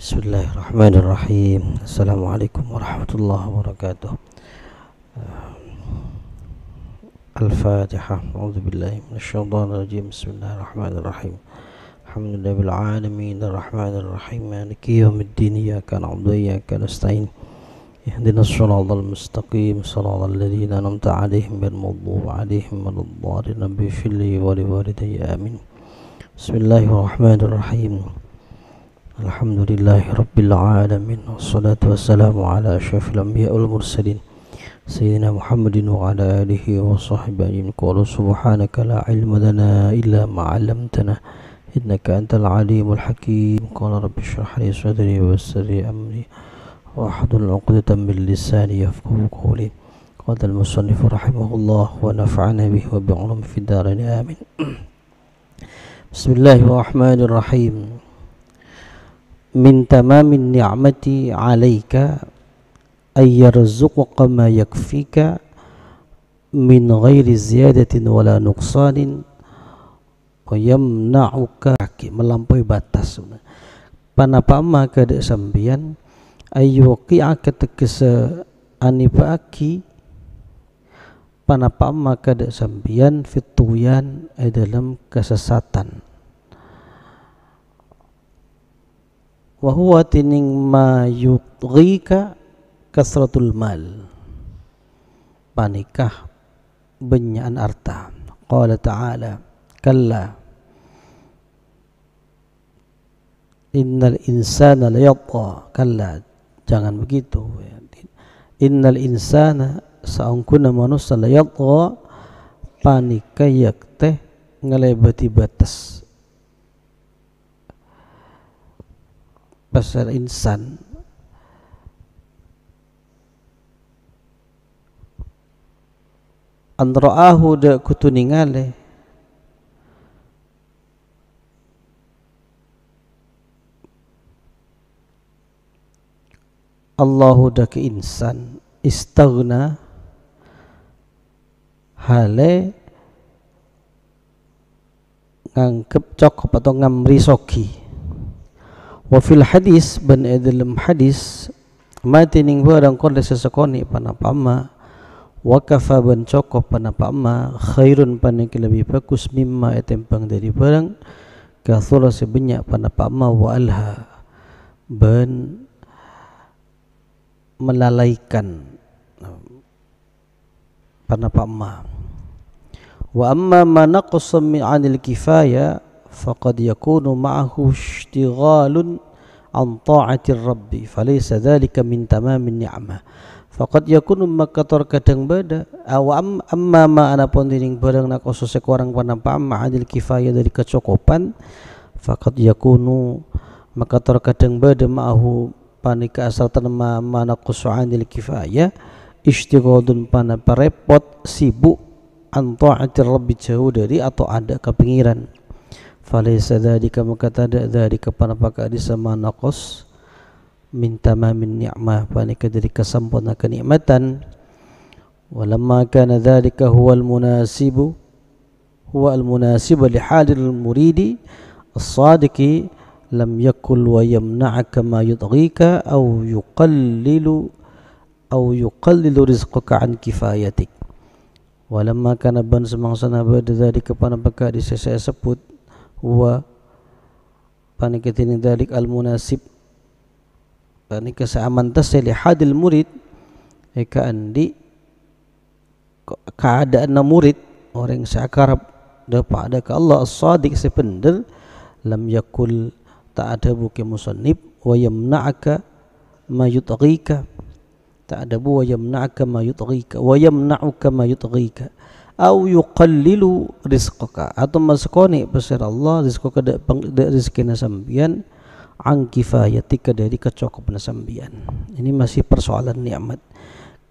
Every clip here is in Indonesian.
Bismillahirrahmanirrahim. Assalamualaikum warahmatullahi wabarakatuh. Al-Fatihah. A'udzubillahi minasyaitonirrajim. Bismillahirrahmanirrahim. Alhamdulillahil alamin arrahmanirrahim maliki yaumiddin iyyaka na'budu wa iyyaka nasta'in ihdinas siratal mustaqim siratal ladzina an'amta 'alaihim ghairil maghdubi 'alaihim waladdallin rabbi ighfirli wa liwalidayya amin. Bismillahirrahmanirrahim. Alhamdulillahi rabbil alamin wassalatu wassalamu ala asyrafil anbiya'i wal mursalin sayyidina Muhammadin wa ala alihi wa sahbihi qala subhanaka la ilma lana illa ma 'allamtana innaka antal alimul hakim qala rabbi shrah li sadri wa yassir li amri wa hlul 'uqdatam min lisani yafqahu qawli qala al-musannif rahimahullah wa nafa'ana bihi wa bi'ulum fid darain amin. Bismillahirrahmanirrahim. Min tamamin ni'mati 'alaika ay yarzuquka ma yakfika min ghairi ziyadatin wala nuqsanin wa yamna'uka, melampaui batas. Panapa maka kada sambian ayyuqi'aka tegese anipaaki panapa maka kada sambian fituyan dalam kesesatan. Wa huwa tining ma yudghika kasratul mal, panikah benyaan harta. Qala ta'ala kalla innal insana layatgha, kalla jangan begitu. Innal insana saungkuna manusia layatgha panika yakteh ngelebati batas. Pasal insan anra'ahu da kutuningale Allahu da ke insan istaghna hale ngangkep cokop atau ngamri soki. Wa fil hadis ban dalam hadis mati ning barang kon sesakoni panapama wa kafa ban cokop panapama khairun panik lebih bagus mimma etempang dari barang kathura sebanyak panapama wa alha ban melalaikan panapama. Wa amma ma naqsa min 'anil kifaya faqad yakunu ma'ahu ishtighalun an ta'atir rabbi falaysa dhalika min tamamin ni'mah. Faqad yakunu makator kadang bada aw amma ma anapun dining barang nak khusus seorang panapa ma'adil kifayah dari kecukupan faqad yakunu makator kadang bada ma'ahu panika asal tanama manaqsu 'anil kifayah ishtighalun panapa repot sibuk an ta'atir rabbi jauh dari atau ada kepingiran. Falaysa dzalika maka tada dzalika panapaka di sama naqas min tamamin ni'mah panika dari kesempurna kenikmatan. Walamma kana dzalika huwa al-munasibu li halil muridi as-sadiqi lam yakul wa yamna'aka ma yudghika aw yuqallilu rizqaka an kifayatik. Walamma kana ban semangsana bada dzalika panapaka di saya sebut huwa panika tining dalik al-munasib panika saaman tasli hadil murid eka andi keadaan murid orang seakarab dapat ada ke Allah as-sadiq sependel lam yakul tak ada buki musannib wa yamna'aka ma yutghika tak ada bu wa yamna'aka ma yutghika wa yamna'uka ma yutghika au yuqallilu rizqaka atau masukoni pasir Allah rizqaka da rizkina sambian an kifayatika dari kecukupan sambian. Ini masih persoalan nikmat.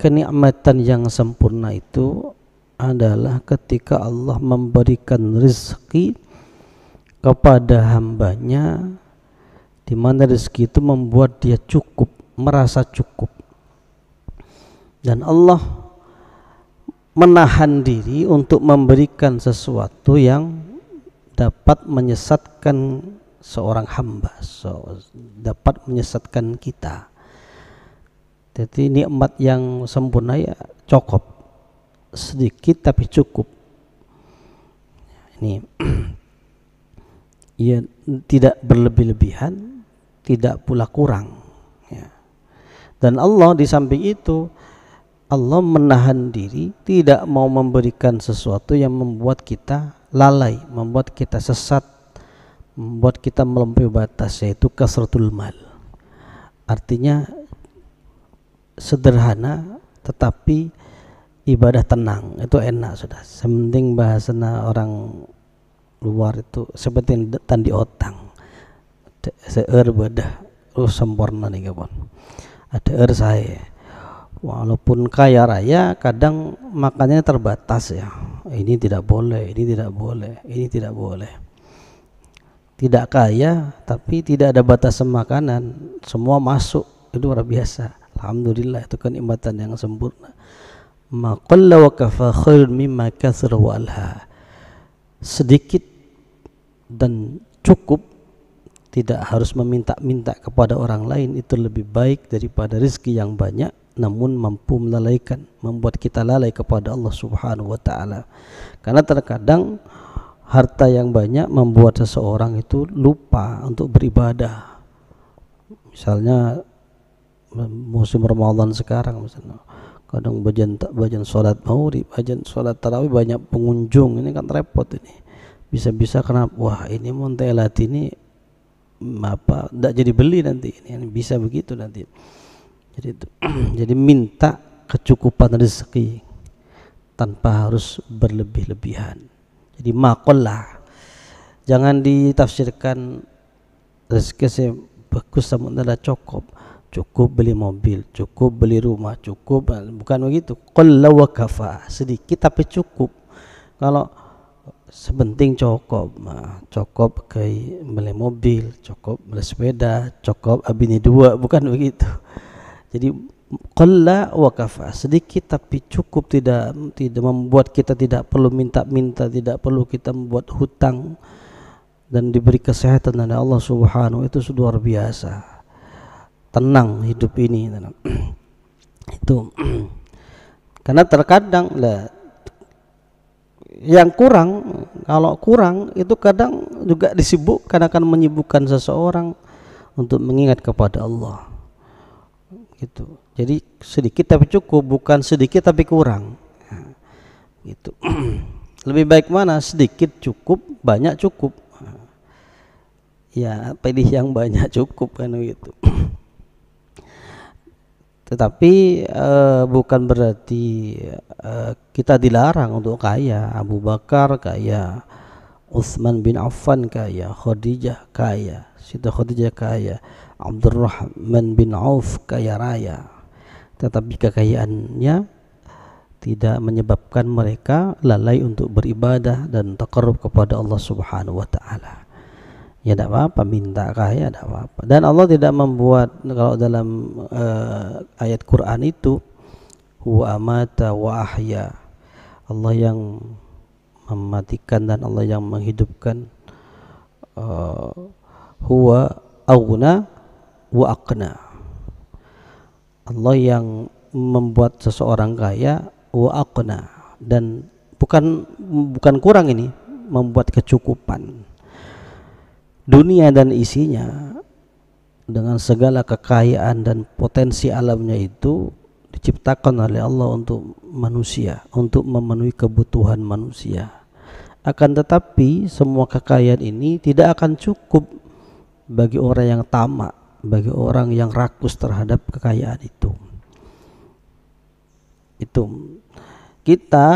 Kenikmatan yang sempurna itu adalah ketika Allah memberikan rezeki kepada hambanya di mana rezeki itu membuat dia cukup, merasa cukup. Dan Allah menahan diri untuk memberikan sesuatu yang dapat menyesatkan seorang hamba, dapat menyesatkan kita. Jadi nikmat yang sempurna ya cukup, sedikit tapi cukup. Ini ya, tidak berlebih-lebihan, tidak pula kurang. Ya. Dan Allah di samping itu, Allah menahan diri, tidak mau memberikan sesuatu yang membuat kita lalai, membuat kita sesat, membuat kita melampaui batas, yaitu kasratul mal. Artinya sederhana tetapi ibadah tenang, itu enak sudah. Sementing bahasana orang luar itu seperti tandi otang, seur bedah sempurna nih kawan. Ada saya, walaupun kaya raya kadang makannya terbatas ya. Ini tidak boleh, ini tidak boleh, ini tidak boleh. Tidak kaya tapi tidak ada batasan makanan, semua masuk, itu luar biasa. Alhamdulillah, itu kenikmatan yang sempurna. Ma qalla wa kafa khairun mimma katsara wa alha. Sedikit dan cukup, tidak harus meminta-minta kepada orang lain, itu lebih baik daripada rezeki yang banyak namun mampu melalaikan, membuat kita lalai kepada Allah Subhanahu wa taala. Karena terkadang harta yang banyak membuat seseorang itu lupa untuk beribadah. Misalnya musim Ramadan sekarang, misalnya kadang bagian sholat maghrib, bagian sholat tarawih banyak pengunjung, ini kan repot ini. Bisa-bisa kenapa? Wah, ini montelat ini apa? Tidak jadi beli nanti. Ini bisa begitu nanti. Jadi minta kecukupan rezeki tanpa harus berlebih-lebihan. Jadi maqallah, jangan ditafsirkan rezeki saya bagus sama tidak cukup beli mobil, cukup beli rumah, cukup, bukan begitu. Qalla wa kafa, sedikit tapi cukup. Kalau sepenting cukup kayak beli mobil, cukup beli sepeda, cukup abini dua, bukan begitu. Jadi qalla wa kafa, sedikit tapi cukup, tidak membuat kita tidak perlu minta-minta, tidak perlu kita membuat hutang, dan diberi kesehatan dari Allah Subhanahu, itu sudah luar biasa. Tenang hidup ini, tenang. Itu karena terkadang lah yang kurang, kalau kurang itu kadang juga disibukkan, akan menyibukkan seseorang untuk mengingat kepada Allah gitu. Jadi sedikit tapi cukup, bukan sedikit tapi kurang gitu. Lebih baik mana? Sedikit cukup, banyak cukup. Ya pilih yang banyak cukup kan gitu. Tetapi bukan berarti kita dilarang untuk kaya. Abu Bakar kaya, Utsman bin Affan kaya, Khadijah kaya, Siti Khadijah kaya, Abdurrahman bin Auf kaya raya. Tetapi kekayaannya tidak menyebabkan mereka lalai untuk beribadah dan taqarrub kepada Allah Subhanahu wa taala. Ya tidak apa-apa minta kaya, tidak apa-apa. Dan Allah tidak membuat, kalau dalam ayat Quran itu, huwa amata wa ahya, Allah yang mematikan dan Allah yang menghidupkan, huwa aghna wa aqna, Allah yang membuat seseorang kaya, wa aqna, dan bukan kurang, ini membuat kecukupan. Dunia dan isinya dengan segala kekayaan dan potensi alamnya itu diciptakan oleh Allah untuk manusia, untuk memenuhi kebutuhan manusia. Akan tetapi semua kekayaan ini tidak akan cukup bagi orang yang tamak, bagi orang yang rakus terhadap kekayaan itu. Kita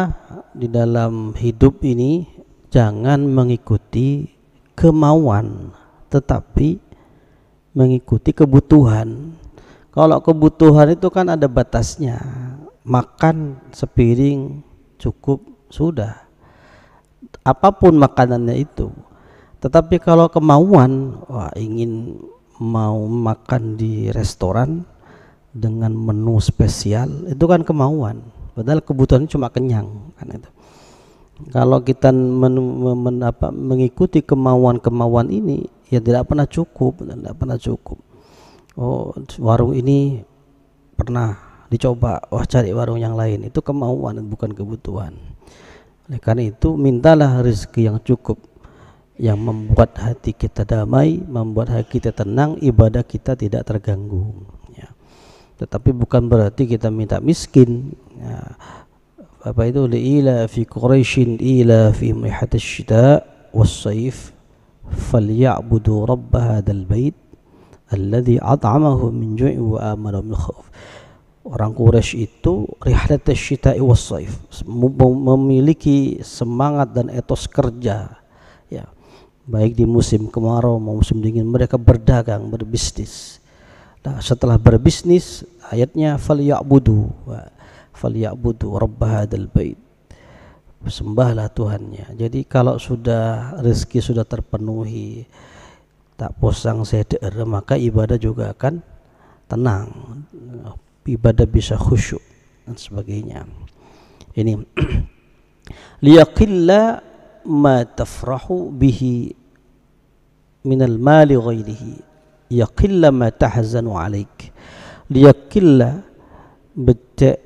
di dalam hidup ini jangan mengikuti kemauan, tetapi mengikuti kebutuhan. Kalau kebutuhan itu kan ada batasnya, makan sepiring cukup sudah, apapun makanannya itu. Tetapi kalau kemauan, mau makan di restoran dengan menu spesial, itu kan kemauan, padahal kebutuhannya cuma kenyang kan itu. Kalau kita mengikuti kemauan-kemauan ini, ya tidak pernah cukup, tidak pernah cukup. Oh, warung ini pernah dicoba, wah cari warung yang lain. Itu kemauan, bukan kebutuhan. Oleh karena itu, mintalah rezeki yang cukup, yang membuat hati kita damai, membuat hati kita tenang, ibadah kita tidak terganggu. Ya. Tetapi bukan berarti kita minta miskin. Ya. Apa itu? Li'ila fi Quraisyin ila fi mihat asy-syita was-sayf falyabudu rabb hadzal bait alladzi at'amahum min ju'in wa amanahum min khauf. Orang Quraisy itu rihlat asy-syita'i was-sayf, memiliki semangat dan etos kerja, ya, baik di musim kemarau maupun musim dingin. Mereka berdagang, berbisnis. Nah, setelah berbisnis, ayatnya falyabudu rabb hadzal bait, sembahlah Tuhannya. Jadi kalau sudah rezeki sudah terpenuhi, tak posang seder, maka ibadah juga akan tenang, ibadah bisa khusyuk dan sebagainya. Ini liyaqilla ma tafrahu bihi minal mali ghairihi yaqilla ma tahzanu alaik. Liyaqilla bete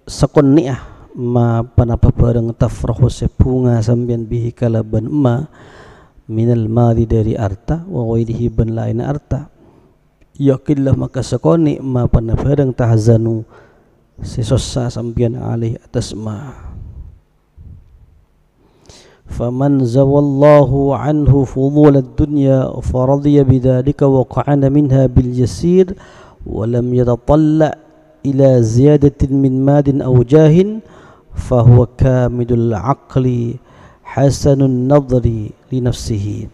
sakoniah ma panapa barang tafrahu sepunga sambian bihi kalaban ma minal mali dari arta wa ghairihi ban lain arta. Yaqillah maka sakoni ma panapa barang tahzanu sesosa sambian alih atas ma. Faman zawallahu anhu fudul ad-dunya faradiya bidzalika wa qa'ana minha bil yasir wa lam yatatalla ila ziyadatin min madin aw jahin fahuwa kamidul aqli hasanun nadri li nafsihi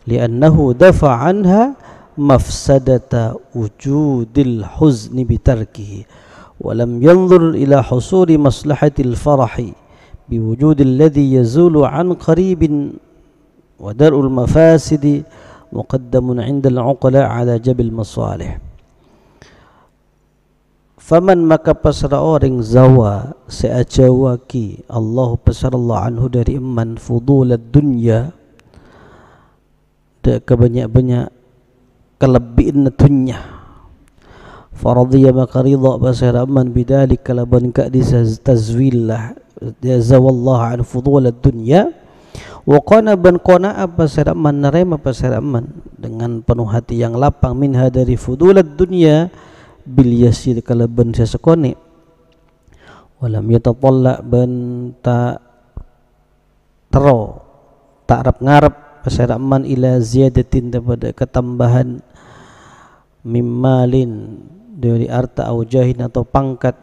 li'annahu dafa anha mafsadata wujudil huzni bitarkihi wa lam yanzur ila husuli maslahatil farahi biwujudil ladhi yazulu an qaribin wa dar'ul mafasidi muqaddamun 'inda al-'uqala 'ala jabil masalih. Faman maka pasara orang zawa seajawaki Allah pasarallahu anhu dari iman fudulad dunya, de kebanyak-banyak kelebihan dunya, faradhiya maka ridha pasara iman bidalik kalaban ka tazwillah ya zawallahu an fudulad dunya wa qana ban qana pasara iman nerima pasara iman dengan penuh hati yang lapang minha dari fudulad dunya bil yasir kalaban sesekone walam yatatalla ban ta tero tak arep ngarep pasaraman ila ziyadatin daripada ketambahan mimmalin dari harta au jahin atau pangkat,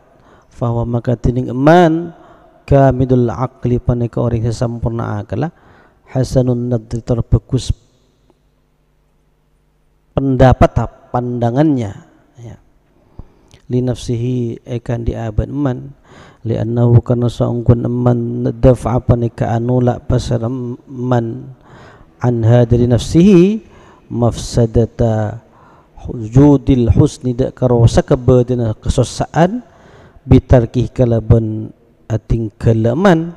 fahuwa maka tining eman kamidul aqli paneka orang sempurna akal, hasanun nadri terbagus pendapat pandangannya, ya. Li nafsihi akan diaban eman li'annahu kana saungkun eman daf'a paneka anula pasar eman anha dari nafsihi mafsadata wujudil husni dak karosa kebedena kesosaan bitarkih kalaban ating kalaman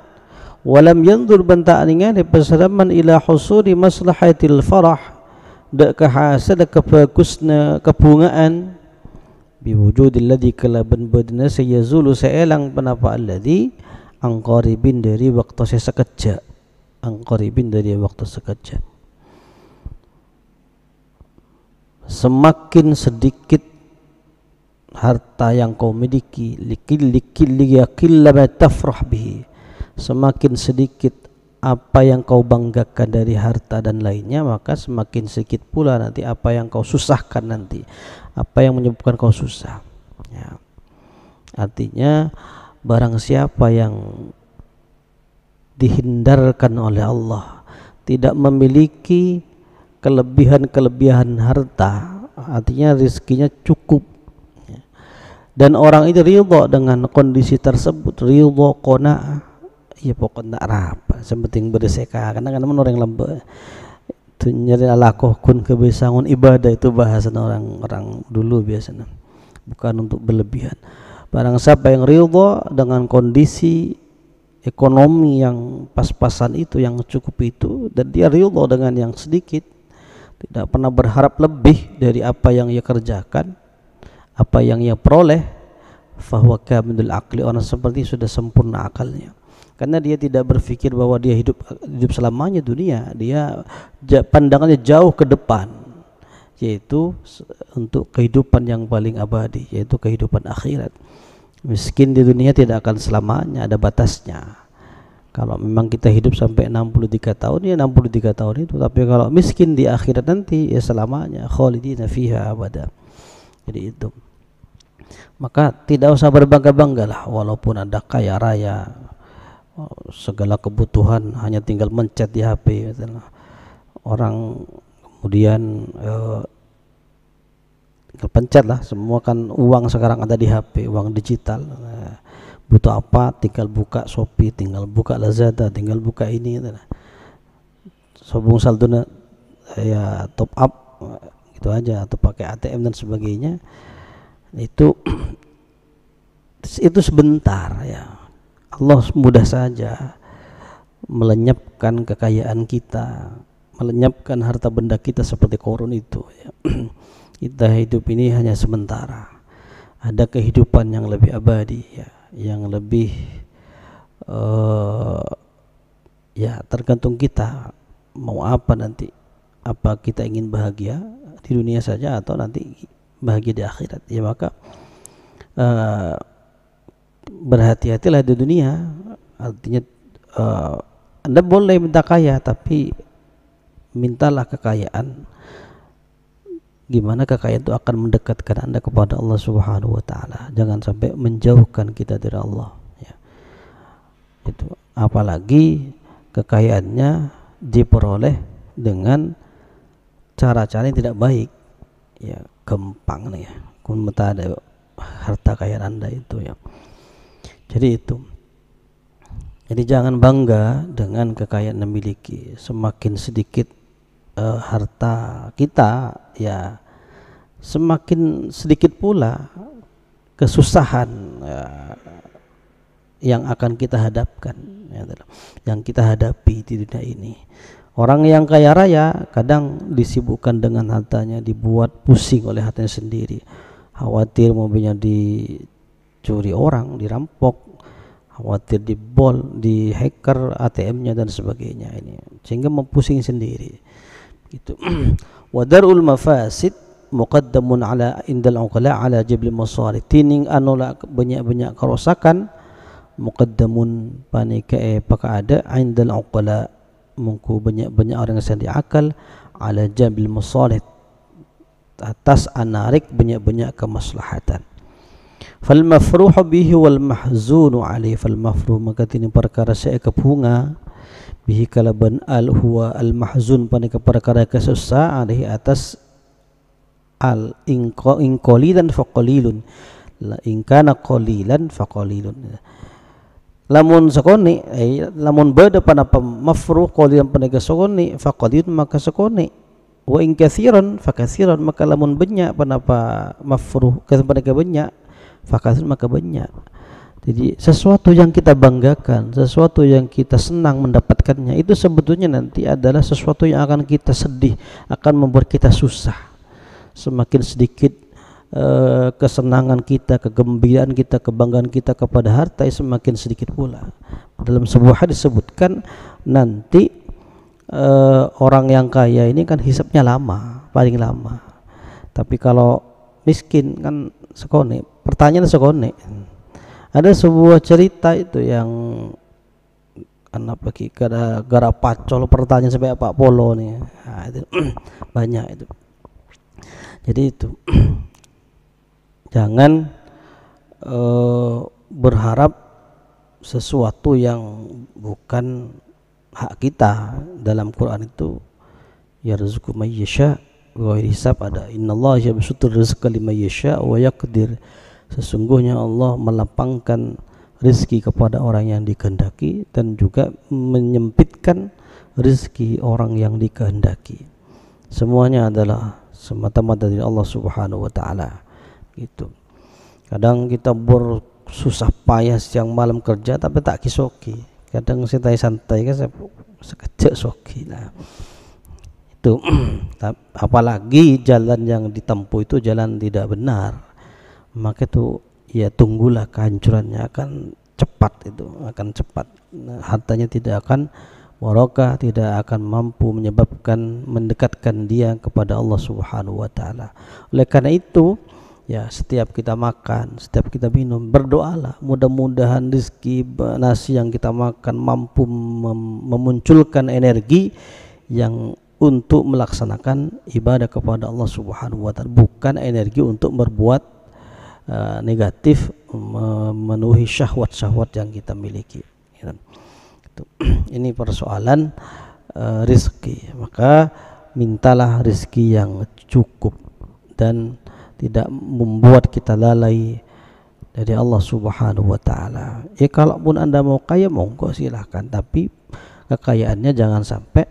walam yandur banta aningan pasaraman ila husuli maslahatil farah dak kahasada kebagusna kebungaan biwujudil ladzi kalaban bedena sayazulu saelang panapa alladzi angqaribin dari waktu sesekejap, angqaribin dari waktu sekejap. Semakin sedikit harta yang kau miliki, semakin sedikit apa yang kau banggakan dari harta dan lainnya, maka semakin sedikit pula nanti apa yang kau susahkan nanti, apa yang menyebabkan kau susah, ya. Artinya barang siapa yang dihindarkan oleh Allah, tidak memiliki kelebihan-kelebihan harta, artinya rezekinya cukup, ya. Dan orang itu ridha dengan kondisi tersebut, ridha qanaah, ya pokoknya tak apa, sepenting berseka. Kadang-kadang orang lembek itu nyari alakoh kun kebisangun ibadah, itu bahasan orang-orang dulu biasanya, bukan untuk berlebihan. Barang siapa yang ridha dengan kondisi ekonomi yang pas-pasan itu, yang cukup itu, dan dia ridho dengan yang sedikit, tidak pernah berharap lebih dari apa yang ia kerjakan, apa yang ia peroleh, fahuwa kamilul aqli, orang seperti sudah sempurna akalnya. Karena dia tidak berpikir bahwa dia hidup selamanya dunia, dia pandangannya jauh ke depan, yaitu untuk kehidupan yang paling abadi, yaitu kehidupan akhirat. Miskin di dunia tidak akan selamanya, ada batasnya. Kalau memang kita hidup sampai 63 tahun, ya 63 tahun itu. Tapi kalau miskin di akhirat nanti, ya selamanya, khalidina fiha abada. Jadi itu. Maka tidak usah berbangga-bangga lah, walaupun ada kaya raya, segala kebutuhan hanya tinggal mencet di HP. Orang kemudian pencet lah, semua kan uang sekarang ada di HP, uang digital. Butuh apa tinggal buka Shopee, tinggal buka Lazada, tinggal buka ini, sobung saldonya ya top up gitu aja, atau pakai ATM dan sebagainya. Itu sebentar ya. Allah mudah saja melenyapkan kekayaan kita, melenyapkan harta benda kita seperti korun itu ya. Kita hidup ini hanya sementara. Ada kehidupan yang lebih abadi ya, yang lebih ya tergantung kita mau apa nanti. Apa kita ingin bahagia di dunia saja atau nanti bahagia di akhirat. Ya maka berhati-hatilah di dunia. Artinya Anda boleh minta kaya, tapi mintalah kekayaan gimana kekayaan itu akan mendekatkan Anda kepada Allah Subhanahu wa taala. Jangan sampai menjauhkan kita dari Allah ya. Itu apalagi kekayaannya diperoleh dengan cara-cara yang tidak baik ya, gampang nih ya kun ada harta kekayaan Anda itu ya. Jadi itu. Jadi jangan bangga dengan kekayaan yang dimiliki. Semakin sedikit harta kita ya, semakin sedikit pula kesusahan yang akan kita hadapkan ya, yang kita hadapi di dunia ini. Orang yang kaya raya kadang disibukkan dengan hartanya, dibuat pusing oleh hartanya sendiri, khawatir mobilnya dicuri orang, dirampok, khawatir dibol, di hacker ATM-nya dan sebagainya ini, sehingga mempusing sendiri gitu. Wadarul mafasid muqaddamun ala indal uqala ala jabil masalih, tining anula banyak-banyak kerosakan, muqaddamun panika ada indal uqala, mungku banyak-banyak orang yang sedih akal, ala jabil masalih, atas anarik banyak-banyak kemaslahatan. Fal mafruhu bihi wal mahzunu alaihi, fal mafruh maka ini perkara saya kebunga bihi kalaban al huwa al mahzun panika perkara kesusah alaihi atas al in qalilan fa qalilun, la in kana qalilan fa qalilun. Lamun sakoni lamun beda panapa mafruh qalilan panika sakoni fa qalilun maka sakoni, wa in katsiran fa katsiran maka lamun banyak panapa mafruh panika banyak fakasir maka banyak. Jadi sesuatu yang kita banggakan, sesuatu yang kita senang mendapatkannya, itu sebetulnya nanti adalah sesuatu yang akan kita sedih, akan membuat kita susah. Semakin sedikit kesenangan kita, kegembiraan kita, kebanggaan kita kepada harta, semakin sedikit pula. Dalam sebuah hadis disebutkan nanti orang yang kaya ini kan hisapnya lama, paling lama. Tapi kalau miskin kan sekone, pertanyaan sekone. Ada sebuah cerita itu yang apa gara pacol pertanyaan sampai Pak Polo nih. Nah, itu banyak itu. Jadi itu jangan berharap sesuatu yang bukan hak kita. Dalam Quran itu yarzuqu may yasha wa hisab, ada innallaha yabsutur rizqa liman yasha wa yaqdir. Sesungguhnya Allah melapangkan rezeki kepada orang yang dikehendaki dan juga menyempitkan rezeki orang yang dikehendaki. Semuanya adalah semata-mata dari Allah Subhanahu wa taala. Gitu. Kadang kita susah payah siang malam kerja tapi tak kisoki. Kadang santai kan sekejap soki lah. Itu apalagi jalan yang ditempuh itu jalan tidak benar, maka itu ya tunggulah kehancurannya akan cepat, itu akan cepat. Hartanya tidak akan barokah, tidak akan mampu menyebabkan mendekatkan dia kepada Allah Subhanahu wa taala. Oleh karena itu ya, setiap kita makan, setiap kita minum, berdoalah mudah-mudahan rezeki nasi yang kita makan mampu memunculkan energi yang untuk melaksanakan ibadah kepada Allah Subhanahu wa taala, bukan energi untuk berbuat negatif, memenuhi syahwat-syahwat yang kita miliki. Ini persoalan rezeki. Maka mintalah rezeki yang cukup dan tidak membuat kita lalai dari Allah Subhanahu wa taala. Ya kalaupun Anda mau kaya, monggo silahkan, tapi kekayaannya jangan sampai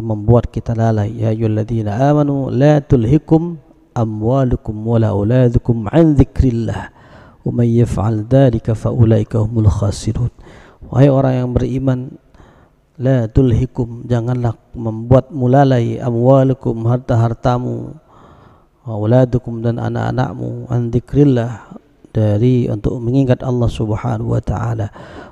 membuat kita lalai. Ya ayyuhalladzina amanu la tulhikum amwalukum wala auladukum an dzikrillah wa may yaf'al dzalika fa ulaika humul khasirun. Wahai orang yang beriman, la tulhikum, janganlah membuat mulalai, amwalukum, harta-hartamu, auladukum, dan anak-anakmu, an dzikrillah, dari untuk mengingat Allah Subhanahu wa taala.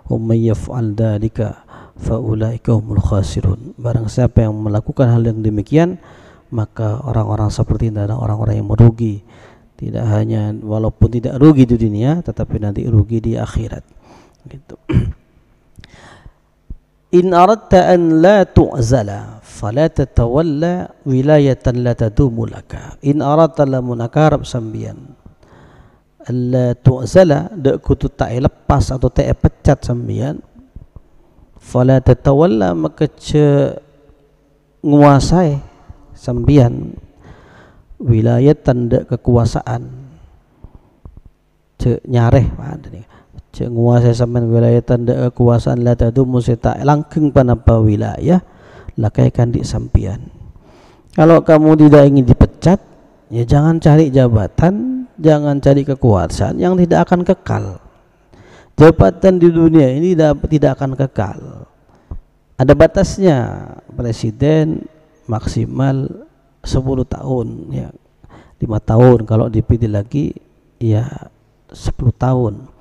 Wa may yaf'al dzalika fa ulaika humul khasirun. Barang siapa yang melakukan hal yang demikian, maka orang-orang seperti ini adalah orang-orang yang merugi. Tidak hanya walaupun tidak rugi di dunia, tetapi nanti rugi di akhirat. Gitu. In aradta an la tu'zala fala tatawalla wilayatan la tadumu laka. In aradta lamun akarab sambian alla tu'zala, dak kutu tak lepas atau tak pecat sambian, fala tatawalla, maka nguasai sambian wilayatan, dak kekuasaan, nyareh padane nguasai sampean wilayatan, dak kekuasaan, la tadumu seta langkeng panapa wilayah lakaikan di sampian. Kalau kamu tidak ingin dipecat, ya jangan cari jabatan, jangan cari kekuasaan yang tidak akan kekal. Jabatan di dunia ini tidak akan kekal, ada batasnya. Presiden maksimal 10 tahun, ya 5 tahun, kalau dipilih lagi ya 10 tahun.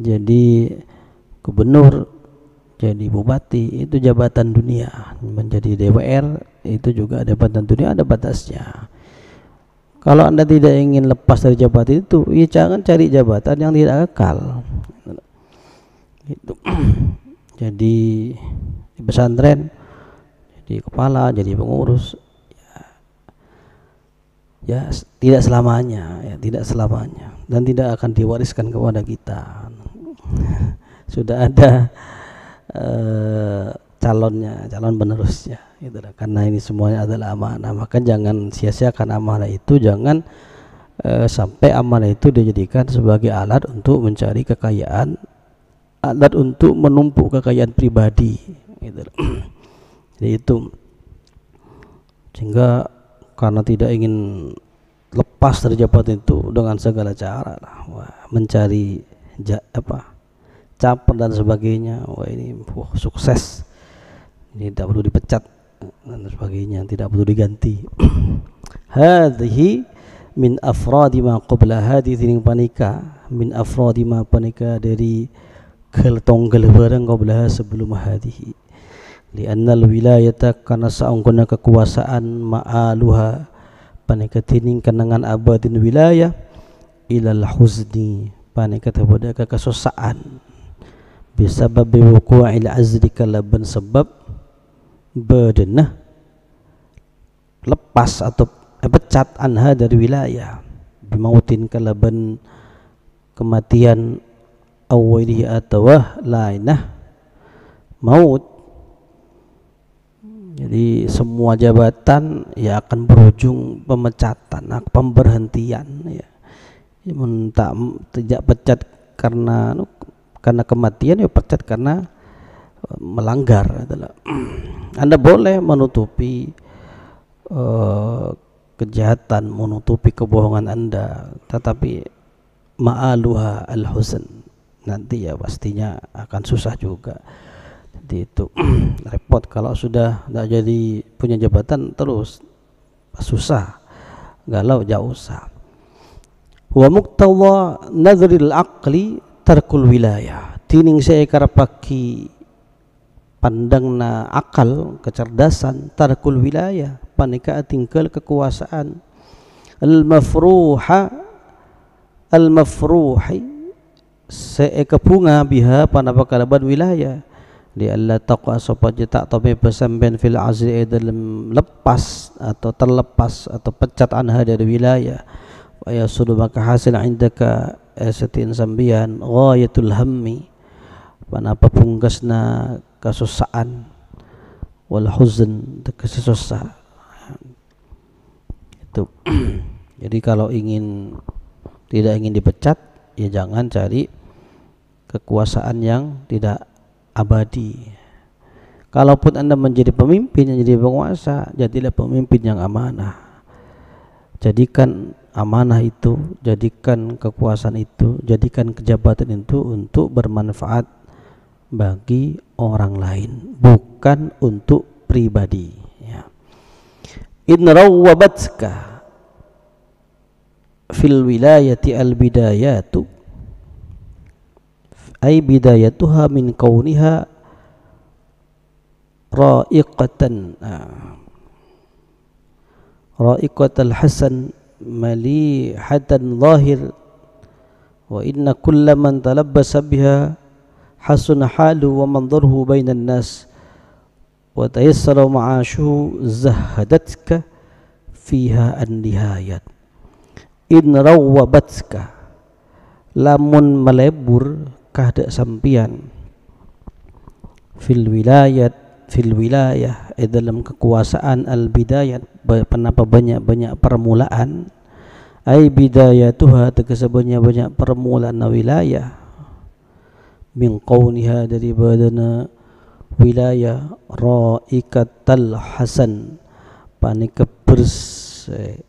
Jadi gubernur, jadi bupati, itu jabatan dunia. Menjadi DPR itu juga jabatan dunia, ada batasnya. Kalau Anda tidak ingin lepas dari jabatan itu, ya jangan cari jabatan yang tidak kekal. Gitu. Jadi di pesantren, jadi kepala, jadi pengurus, ya tidak selamanya, ya tidak selamanya, dan tidak akan diwariskan kepada kita. Sudah ada calonnya, calon penerusnya, gitu. Karena ini semuanya adalah amanah, maka jangan sia-siakan amanah itu. Jangan sampai amanah itu dijadikan sebagai alat untuk mencari kekayaan, alat untuk menumpuk kekayaan pribadi, gitu. Jadi itu, sehingga karena tidak ingin lepas dari jabatan itu dengan segala cara lah, mencari caper dan sebagainya. Ini sukses, ini tidak perlu dipecat dan sebagainya, tidak perlu diganti. Hadhihi min afradi ma qabla hadhihi panika, min afradi ma panika, dari keltonggal barang qabla sebelum hadhihi. Lianna al-wilayata, karena saungkuna kekuasaan, ma'aluha panika tining kenangan abadin wilayah, ilal huzni panika kepada kesusaan, bisabab wuqu'il azli, kalaban sebab bedenah lepas atau pecat anha dari wilayah, bimautin kalaban kematian, awalihi atau lainah maut. Jadi semua jabatan ya akan berujung pemecatan, pemberhentian, ya. Tidak pecat karena kematian, ya pecat karena melanggar. Anda boleh menutupi kejahatan, menutupi kebohongan Anda, tetapi ma'aluha al-huzn. Nanti ya pastinya akan susah juga. Jadi itu repot kalau sudah tidak jadi punya jabatan terus susah, galau jauh usah. Wa muqtawa nadhril aqli tarkul wilayah. Tining saya karapaki pandangna akal kecerdasan tarkul wilayah panika tinggal kekuasaan al-mafruhi seeka bunga biha panapa kalaban wilayah li alla taqa supaya tak tabe besamben fil azri dalam lepas atau terlepas atau pecat anha dari wilayah wa yasudu maka hasil indaka asatin sambian ghayatul hammi panapa punggasna kesusaan wal huzn kesusah itu. Jadi kalau tidak ingin dipecat ya jangan cari kekuasaan yang tidak abadi. Kalaupun Anda menjadi pemimpin, menjadi penguasa, jadilah pemimpin yang amanah. Jadikan amanah itu, jadikan kekuasaan itu, jadikan kejabatan itu untuk bermanfaat bagi orang lain, bukan untuk pribadi ya. In rawwabatka fil wilayati al bidayatu ay bidayatuha min kauniha ra'iqatal hasan malihatan zahir wa inna kulla man talabbasa biha hasuna halu wa manzurhu bainan nas wa tayassara ma'ashuhu zahadatka fiha an-nihayat. In rawwabatka lamun melebur kahdak sampian fil wilayah dalam kekuasaan al bidayat penapa banyak permulaan ay bidayatuha tegese banyak permulaan wilayah min qauniha dari badana wilayah raikatal hasan panika perse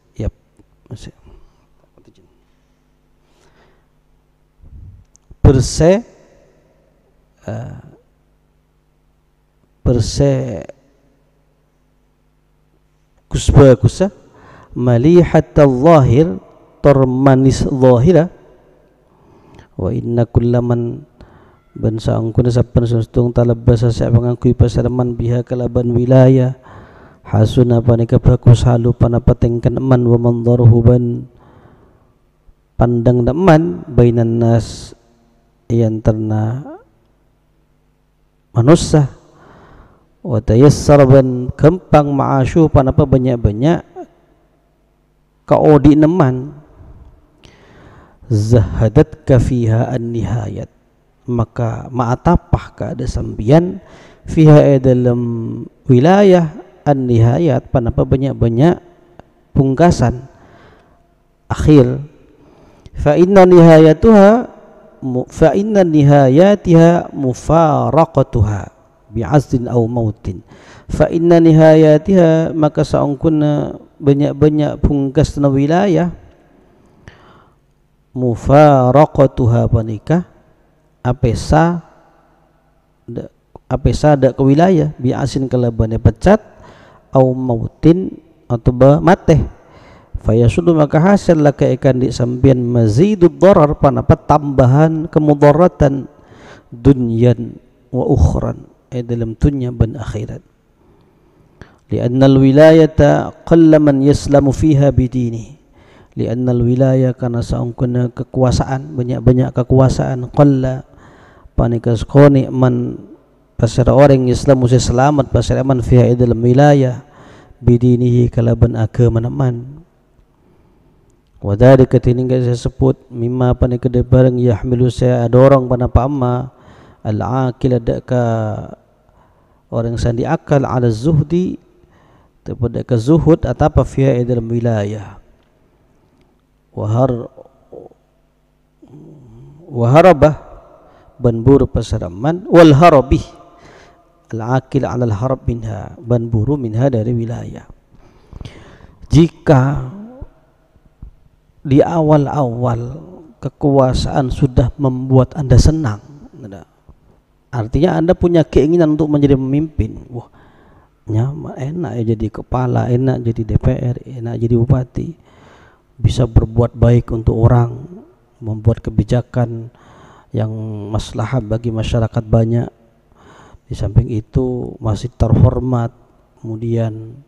kusba malihatal zahir termanis zahira wa inna kullaman bansa angkuna sapan sustung talabasa sa pangangkuy pasaraman biha kalaban wilayah hasuna panika bagus halu panapatengkan man wa mandaruhu ban pandang man bainan nas yang terna manusia wa tayassar ban kempang ma'asyu panapa banyak-banyak kaodi neman zahadatka fiha an-nihayat maka ma'atapah ka ada sambian fiha dalam wilayah an-nihayat panapa banyak-banyak pungkasan akhir fa inna nihayatiha mufaraqatuha bi'azdin aw mautin fa inna nihayatiha maka saungkuna banyak-banyak pungkasna wilayah mufaraqatuha panika apesa dak ke wilayah bi'asin kalabane pecat aw mautin atau mate fayasudu maka hasil laka ikan di sambian mazidud darar panapa tambahan kemudaratan dunyan wa ukhran dalam dunia dan akhirat lianna alwilayata qalla man yaslamu fiha bidini lianna alwilayah karena saungkuna kekuasaan banyak kekuasaan qalla panika skoni man pasara orang Islam mesti selamat pasara man fiha dalam wilayah bidinihi kalaban agama man wadari ketinggal saya sebut mimma panika barang yahmilu saya adorong panapa amma al-aqil adaka orang sandi akal ala zuhdi kepada ke zuhud atapa fiha dalam wilayah waharabah banburu pasaraman wal harabih al-aqil ala al-harab minha banburu minha dari wilayah. Jika di awal-awal kekuasaan sudah membuat Anda senang, artinya Anda punya keinginan untuk menjadi pemimpin. Wah, nyaman, enak ya jadi kepala, enak jadi DPR, enak jadi bupati, bisa berbuat baik untuk orang, membuat kebijakan yang maslahat bagi masyarakat banyak. Di samping itu masih terhormat, kemudian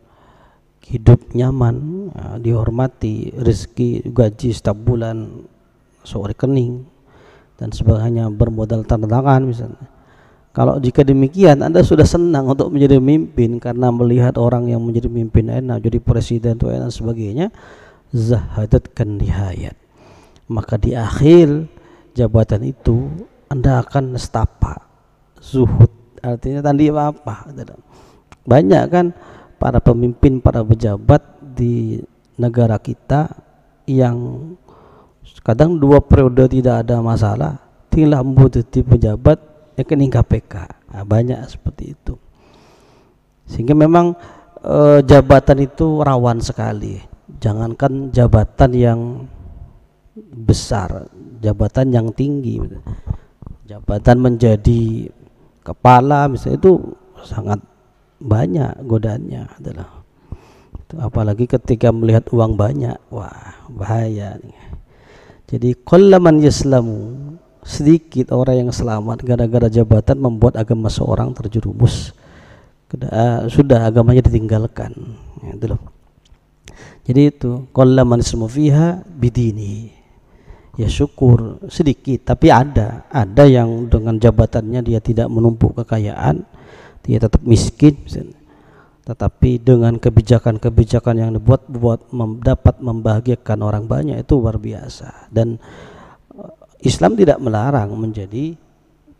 hidup nyaman, dihormati, rezeki, gaji setiap bulan masuk rekening dan sebagainya, bermodal tanda tangan misalnya. Kalau jika demikian Anda sudah senang untuk menjadi pemimpin karena melihat orang yang menjadi pemimpin enak, jadi presiden itu enak sebagainya, zahadatkan nihayat, maka di akhir jabatan itu Anda akan nestapa, zuhud, artinya tadi apa? Banyak kan para pemimpin, para pejabat di negara kita yang kadang 2 periode tidak ada masalah, tinggal membutuhkan pejabat rekening KPK. Nah, banyak seperti itu. Sehingga memang jabatan itu rawan sekali. Jangankan jabatan yang besar, jabatan yang tinggi, jabatan menjadi kepala misalnya, itu sangat banyak godaannya adalah. Apalagi ketika melihat uang banyak, wah bahaya nih. Jadi qallaman yaslamu, sedikit orang yang selamat gara-gara jabatan membuat agama seorang terjerumus, sudah agamanya ditinggalkan, itu loh. Jadi itu qallaman yaslamu fiha bidini, ya syukur sedikit, tapi ada yang dengan jabatannya dia tidak menumpuk kekayaan, dia tetap miskin misalnya, tetapi dengan kebijakan-kebijakan yang dibuat dapat membahagiakan orang banyak, itu luar biasa. Dan Islam tidak melarang menjadi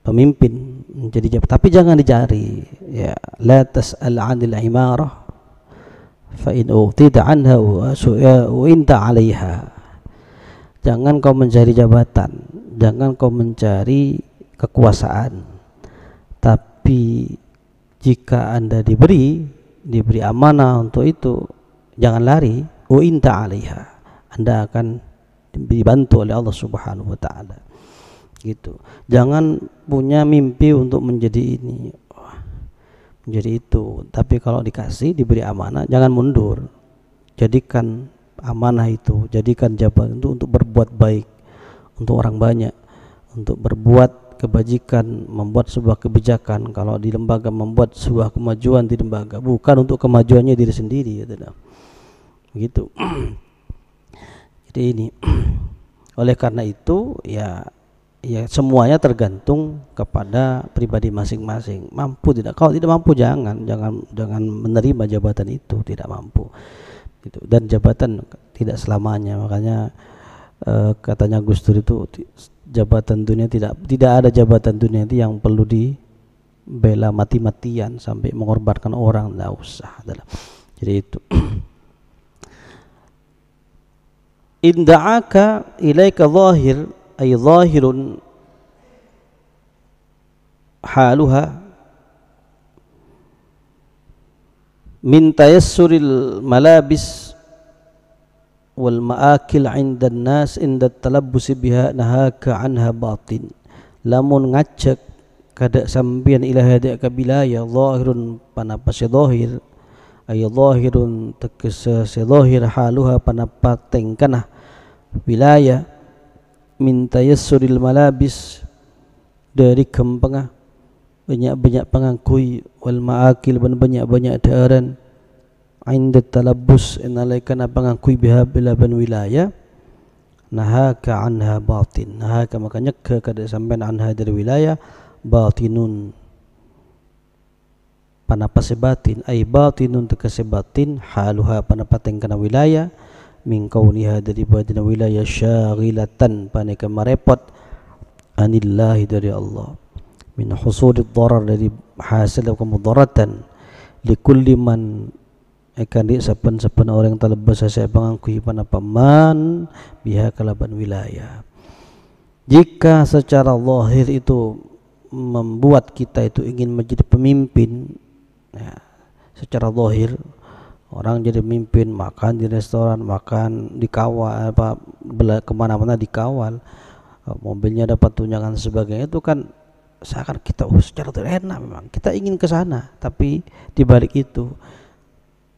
pemimpin, menjadi jabat, tapi jangan dicari, ya la tas'al 'anil imarah fa in utida anha wa inta 'alaiha. Jangan kau mencari jabatan, jangan kau mencari kekuasaan, tapi jika Anda diberi amanah untuk itu, jangan lari, wa inta 'alaiha, Anda akan dibantu oleh Allah Subhanahu wa taala. Gitu. Jangan punya mimpi untuk menjadi ini, menjadi itu, tapi kalau dikasih, diberi amanah, jangan mundur. Jadikan amanah itu, jadikan jabatan itu untuk berbuat baik untuk orang banyak, untuk berbuat kebajikan, membuat sebuah kebijakan. Kalau di lembaga membuat sebuah kemajuan di lembaga, bukan untuk kemajuannya diri sendiri, begitu. Jadi ini oleh karena itu ya semuanya tergantung kepada pribadi masing-masing. Mampu tidak? Kalau tidak mampu jangan menerima jabatan itu, tidak mampu. Gitu. Dan jabatan tidak selamanya. Makanya katanya Gus Dur itu, jabatan dunia tidak ada jabatan dunia itu yang perlu dibela mati-matian sampai mengorbankan orang, tidak usah. Jadi itu. Inda'aka ilaika zahir, ay zahirun haluha min tayassuril malabis wal ma'akil 'inda an-nas inda talabbus biha nahaka 'anha batin. Lamun ngajak kada sampeyan ila hada ka bilaya zahirun panapa zahir, ay zahirun tekesa zahir haluha panapa tengkana wilayah min tayassuril malabis, dari kempengah banyak-banyak pengakui, wal ma'akil banyak-banyak daharan, inda talabbus inalaikan pengakui biha bilaban wilayah, nahaka anha batin, nahaka makanya kada sampean anha dari wilayah, batinun panapa sebatin, ay batinun tekasebatin, haluha panapa tengkana wilayah, min kauniha dari badina wilayah, syaghilatan paneka marepot, anillahi dari Allah, min husudid darar dari hasil kemudaratan, likulli man akan di sapan orang talabasa saya pengakui panapa man biha kalaban wilayah. Jika secara zahir itu membuat kita itu ingin menjadi pemimpin, ya, secara zahir Orang jadi mimpin, makan di restoran, makan dikawal, kemana-mana dikawal, mobilnya dapat tunjangan sebagainya, itu kan seakan kita secara terenak, memang kita ingin ke sana, tapi di balik itu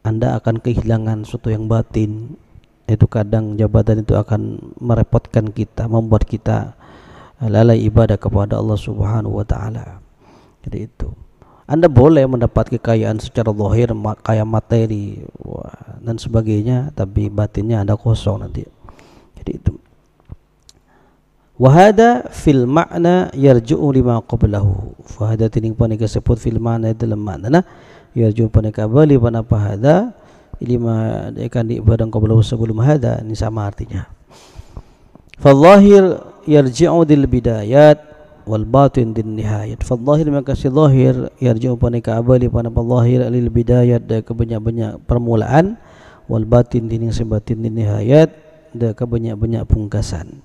Anda akan kehilangan sesuatu yang batin. Itu kadang jabatan itu akan merepotkan kita, membuat kita lalai ibadah kepada Allah Subhanahu wa taala. Jadi itu. Anda boleh mendapat kekayaan secara zahir, kaya materi dan sebagainya, tapi batinnya Anda kosong nanti. Jadi itu. Wa hada fil ma'na yarju'u lima qablahu. Fa hada tining panika sebut fil ma'na dalam makna yarju'u panika bali panapa hada lima akan di barang qablahu sebelum hada, ini sama artinya. Fa zahir yarji'u dil bidayat wal batin din nihayat. Fa zahir maka si zahir yarji'u panika abali panapa zahir lil bidayat da kebanyak-banyak permulaan, wal batin din sebatin din nihayat da kebanyak-banyak pungkasan.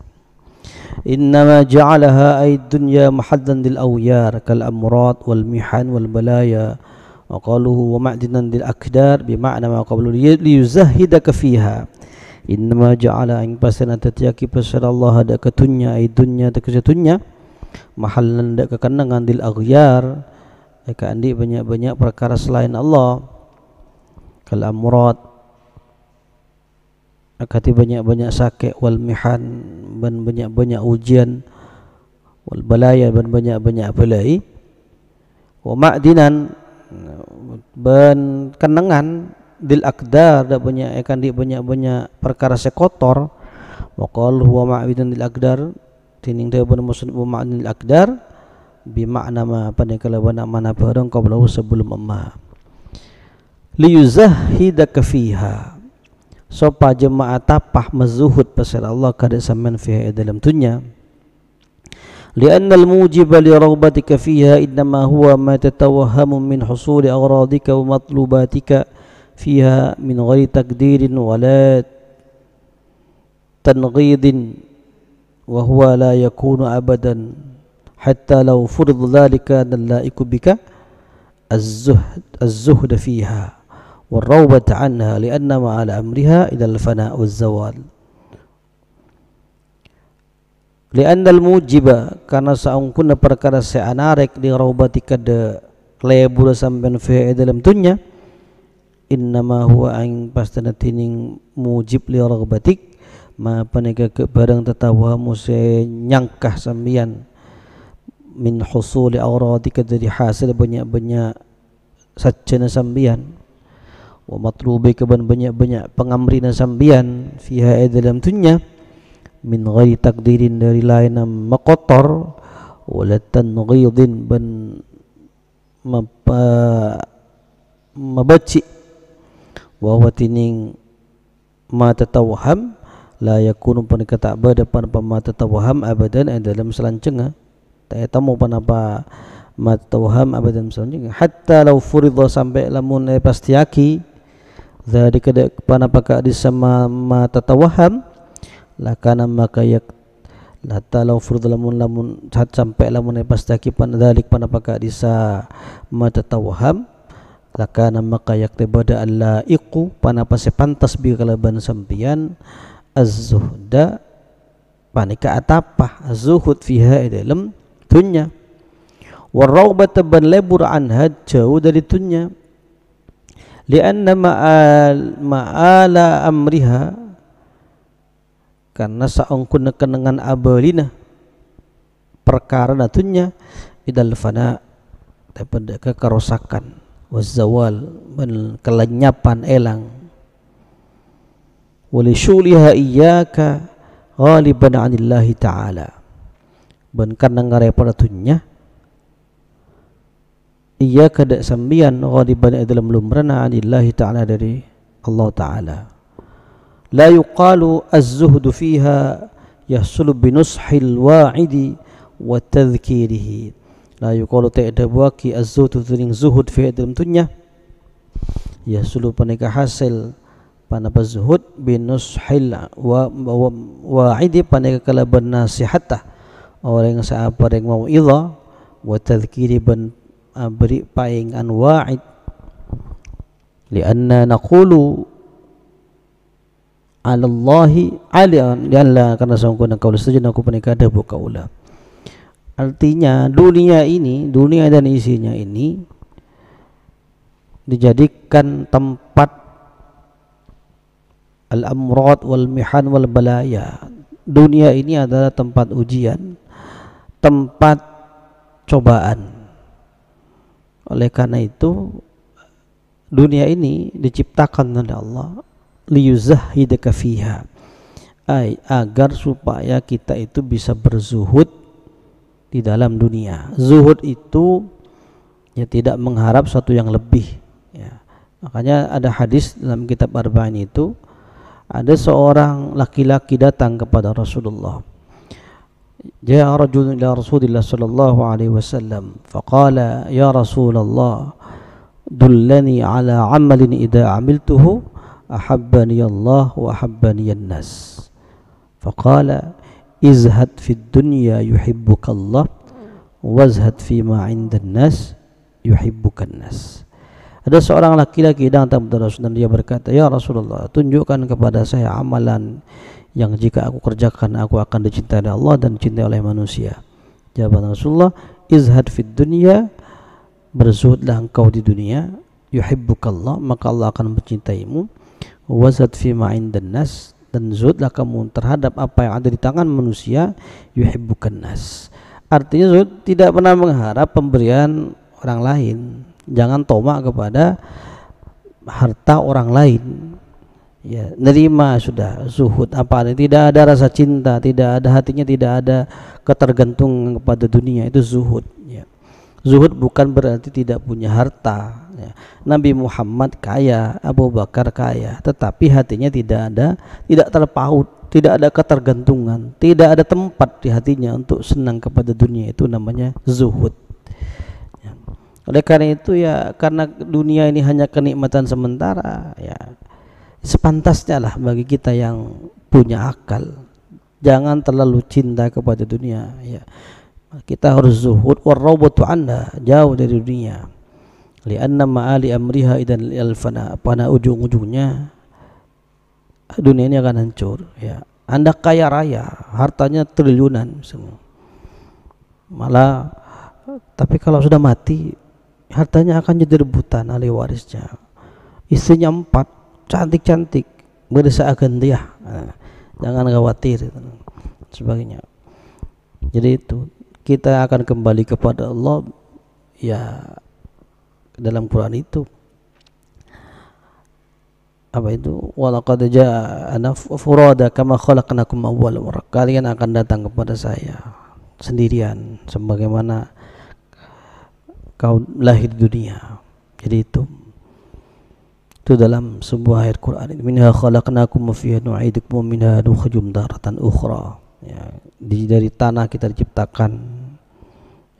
Innama ja'alaha ay dunya mahaddan lil awyar kal amrad wal mihan wal balaya wa qaluhu wa ma'dinan lil akdar bima'na ma qablu liyuzahhidaka fiha. Innama ja'ala ing pasana tatiyaki pasal Allah ada ketunya ay dunya ta ketunya mahallan dak kekenangan dil aghyar, ka andi banyak-banyak perkara selain Allah, kal amrad akati banyak-banyak sakit, wal mihan ban banyak-banyak ujian, wal balaya ban banyak-banyak belai, wa ma'dinan ban kenangan dil akdar dak banyak akan di banyak-banyak perkara sekotor, wa qalu wa ma'dinan dil akdar tining dia pun maksud ma'nil akdar bi makna ma pada kalawan mana barang qablahu sebelum amma liyuzahhidaka fiha, sopa jemaah tapah mazuhud pasal Allah kada saman fiha dalam dunya. Lianna al-mujiba li raghbatika fiha innama huwa ma tatawahhamu min husuli aghradika wa matlubatika fiha min ghairi takdirin wala tanghidin wa huwa la yakunu abadan hatta law furida dhalika nalaiku bika az-zuhd fiha wal rawbat anha lianna ma ala amriha ila al-fana' waz-zawal. Lianna al-mujiba karena saungkuna perkara seanarek di rawbatika de lebur sampean fi dalam dunya, innama huwa ang pastana tining mujib li raghbatik ma panega ke barang tetawa muse nyangkah sambian min husuli awradika dari hasil banyak-banyak sajana sambian, wa matlubi keban banyak-banyak pengamrina sambian fiha dalam dunya min ghairi takdirin dari lain makotor wala tanghidin ban mabaci wa huwa tining ma tatawaham la yakunu panika tak berdepan pama tatawaham abadan dalam selancenga tak tamu panapa ma tatawaham abadan selancenga hatta law furidha sampai lamun pastiaki zalika panapa ka disama ma tatawaham lakana maka yak hatta law furidha lamun sampai lamun pastiaki pan dalik panapa ka disa ma tatawaham lakana maka yak tebada allaiqu panapa sepantas bi kalaban sampian az-zuhda panika atapah az-zuhud fiha dalam dunya waraubat ban lebur anha jauh dari dunya lianna ma'ala amriha karena saungkun kenangan abalina perkara dunya idal fana daripada kekerosakan wazawal ban kelenyapan elang walishuliha iyyaka ghaliban 'anillahi ta'ala ban karena ngarai pada dunya iyyaka dak sambian ghaliban dalam lumrana 'anillahi ta'ala dari Allah ta'ala la yuqalu az-zuhdu fiha yahsulu binushil wa'idi wa tadhkirihi la yuqalu ta'da buaki az-zuhdu turing zuhud fi dalam dunya yahsulu panika hasil panapa zuhud binushil wa'idi panika kalaban nasihatah orang yang saapa yang mau idha wa tadhkiri ban beri paing an wa'id lianna naqulu 'ala Allahi 'ala karena sangkuna kaula setuju aku penikah ada kaula. Artinya dunia dan isinya ini dijadikan tempat al-amrad wal mihan wal balaya. Dunia ini adalah tempat ujian, tempat cobaan. Oleh karena itu dunia ini diciptakan oleh Allah liyuzahhidaka fiha, agar supaya kita itu bisa berzuhud di dalam dunia. Zuhud itu ya tidak mengharap sesuatu yang lebih ya. Makanya ada hadis dalam kitab Arba'in itu, ada seorang laki-laki datang kepada Rasulullah. Ja'a rajulun ila Rasulillah sallallahu alaihi wasallam faqala ya Rasulullah dullani ala amalin idza amiltuhu ahabbani Allah wa ahabbani an-nas. Faqala izhad fid dunya yuhibbuka Allah wazhad fima 'indan nas yuhibbukan nas. Ada seorang laki-laki datang kepada Rasul dan dia berkata, ya Rasulullah, tunjukkan kepada saya amalan yang jika aku kerjakan aku akan dicintai oleh Allah dan dicintai oleh manusia. Jawaban Rasulullah, izhad fid dunya, berzuhudlah engkau di dunia, yuhibbukallah, maka Allah akan mencintaimu, wazhad fima 'indan nas, dan zuhudlah kamu terhadap apa yang ada di tangan manusia, yuhibbukan nas. Artinya zuhud tidak pernah mengharap pemberian orang lain. Jangan tomak kepada harta orang lain. Ya, nerima sudah, zuhud apa ini, tidak ada rasa cinta, tidak ada hatinya, tidak ada ketergantungan kepada dunia, itu zuhud ya. Zuhud bukan berarti tidak punya harta ya. Nabi Muhammad kaya, Abu Bakar kaya, tetapi hatinya tidak terpaut, tidak ada ketergantungan, tidak ada tempat di hatinya untuk senang kepada dunia, itu namanya zuhud. Oleh karena itu ya, karena dunia ini hanya kenikmatan sementara ya, sepantasnya lah bagi kita yang punya akal jangan terlalu cinta kepada dunia ya. Kita harus zuhud warrawbatu anha, jauh dari dunia, lianna ma'ali amriha idan al-fana, pada ujung-ujungnya dunia ini akan hancur ya. Anda kaya raya, hartanya triliunan semua, malah tapi kalau sudah mati hartanya akan jadi rebutan ahli warisnya. Istrinya 4, cantik-cantik, berdesakan dia. Jangan khawatir sebagainya. Jadi itu kita akan kembali kepada Allah ya. Dalam Quran itu apa itu, walaqad ja'ana furada kama khalaqnakum awwal marrah, kalian akan datang kepada saya sendirian sebagaimana kau lahir di dunia. Jadi itu dalam sebuah ayat Quran ini, minha khalaqnakum wa fiha nu'idukum wa minha nukhrijukum daratan ukhra ya. Dari tanah kita diciptakan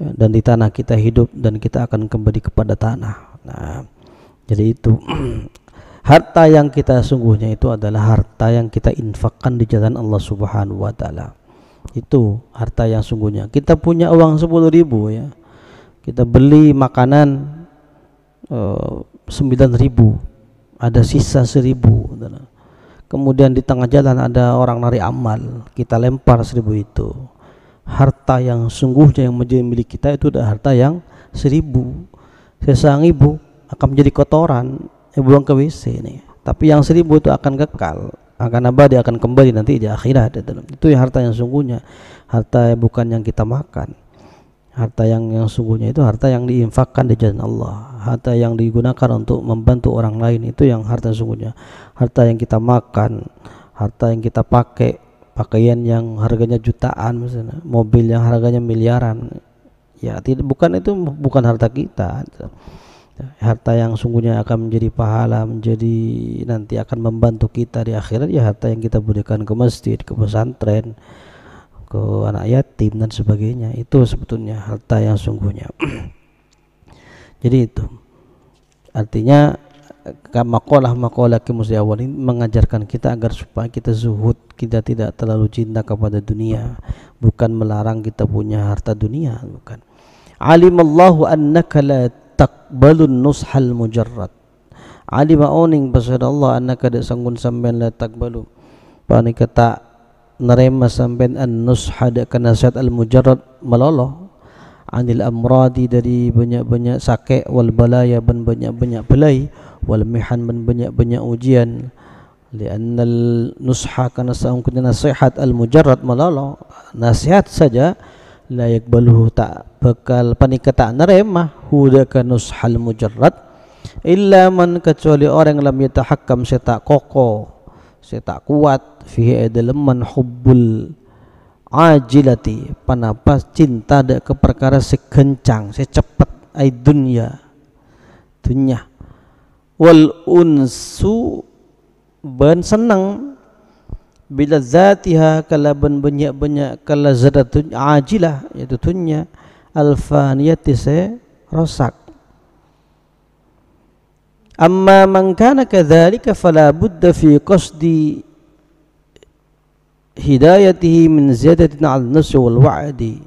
ya, dan di tanah kita hidup dan kita akan kembali kepada tanah. Nah, jadi itu harta yang kita sungguhnya itu adalah harta yang kita infakkan di jalan Allah Subhanahu wa taala. Itu harta yang sungguhnya. Kita punya uang 10.000 ya, kita beli makanan 9.000, ada sisa 1.000. Kemudian di tengah jalan ada orang narik amal, kita lempar 1.000 itu. Harta yang sungguhnya yang menjadi milik kita itu adalah harta yang 1.000. Sesang ibu akan menjadi kotoran, buang ke WC ini. Tapi yang 1.000 itu akan kekal, akan abadi, akan kembali nanti di akhirat. Itu ya harta yang sungguhnya, harta bukan yang kita makan. Harta yang sungguhnya itu harta yang diinfakkan di jalan Allah, harta yang digunakan untuk membantu orang lain, itu yang harta yang sungguhnya. Harta yang kita makan, harta yang kita pakai, pakaian yang harganya jutaan misalnya, mobil yang harganya miliaran ya, tidak, bukan harta kita. Harta yang sungguhnya akan menjadi pahala, menjadi nanti akan membantu kita di akhirat ya, harta yang kita berikan ke masjid, ke pesantren, ke anak yatim dan sebagainya. Itu sebetulnya harta yang sungguhnya. Jadi itu artinya maqalah Ki Awal ini mengajarkan kita agar supaya kita zuhud, kita tidak terlalu cinta kepada dunia, bukan melarang kita punya harta dunia, bukan. Alimallahu annaka la taqbalun nushal mujarrad, alima oning pasada Allah annaka da sanggun sampean la takbalu panika tak nerema sampean an-nusha da nasihat al-mujarrad maloloh anil amradi dari banyak-banyak sakit wal balaya ban banyak-banyak belai wal mihan ban banyak-banyak ujian lianna al-nusha kana sangkun nasihat al-mujarrad maloloh nasihat saja la yakbaluhu tak bakal panika tak nerema hudaka nushal mujarrad illa man kecuali orang lam yatahakkam saya tak kokoh saya tak kuat fihi dalam man hubbul ajilati panapa cinta dak ke perkara sekencang secepat ai dunya wal unsu ban senang bila zatiha kalaban banyak-banyak kalazadatun ajilah yaitu dunya alfaniyati se rosak. Amma man kana kadzalika fala budda fi qasdi hidayatihi min ziyadatin al-nafs wal wa'di.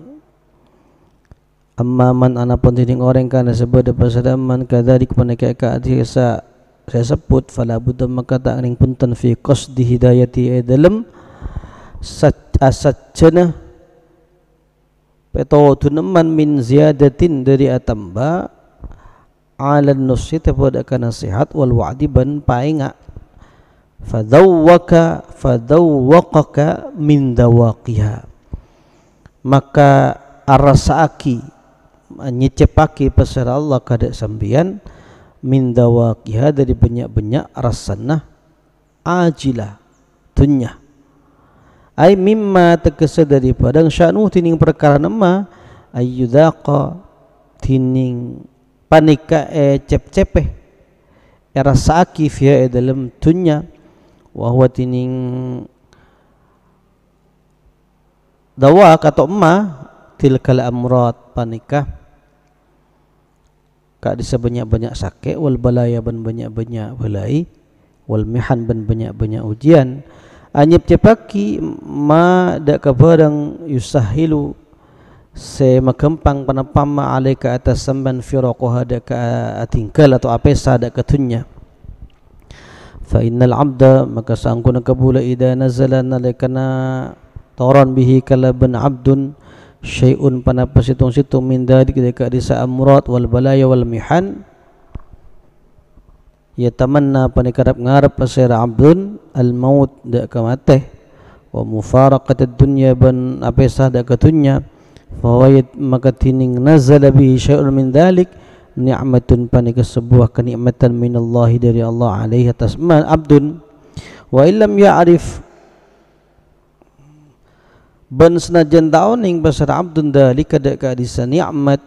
Amma man anapun tiding orang kana sebab pasada man kadzalik paneka saya sebut fala budda maka tak ning punten fi qasdi hidayati dalam asajana peto tuneman min ziyadatin dari atamba ala nafsi pada nasihat wal wa'di ban painga fadawwaqaka min dawaqiha maka arasaki nyecepaki pasal Allah kada sambian min dawaqiha dari banyak-banyak rasanah ajilah dunya ay mimma tekesa daripada sya'nu tining perkara nama ayyudhaqa tining panika cep-cepeh rasaki fiha dalam dunya wa huwa tining dawa atau emma tilkal amrat panika kak disa banyak-banyak sakit wal balaya ban banyak-banyak balai wal mihan ban banyak-banyak ujian anyep cepaki ma dak kabarang yusahilu se makempang panapama alaika atas samban firaqaha dak atingkal atau apesa dak katunya fa innal abda maka sangkuna kabula ida nazala nalikana taran bihi kalaban abdun syai'un panapa situng-situng min dalik deka disa amrat wal balaya wal mihan ya tamanna panikarap ngarap pasira abdun al maut dak kamate wa mufaraqat ad-dunya ban apesah dak katunya fawayat maka tining nazala bihi syai'un min dalik ni'matun panika sebuah kenikmatan minallahi dari Allah alaihi atas abdun wa illam ya'rif ban senajan taoning basar abdun dalika dak kadisa ni'mat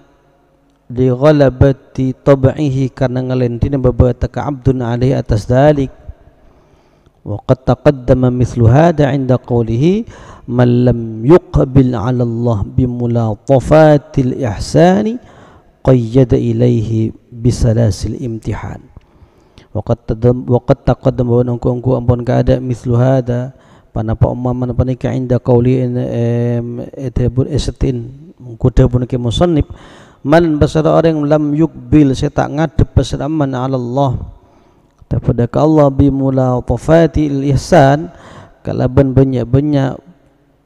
li ghalabati tab'ihi karena ngalentina babataka abdun alaihi atas dalik wa qad taqaddama mithlu hada 'inda qawlihi man lam yuqbil 'ala Allah bi mulatafatil ihsani qayyada ilaihi bisalasil imtihan wa qad taqaddama wa nangku ampun kada mithlu hada panapa umman panika inda qauli etabul estin kuda pun ke musannif man basara orang lam yukbil saya tak ngadep basara man ala Allah kepada Allah bi mulatafatil ihsan kalaban banyak-banyak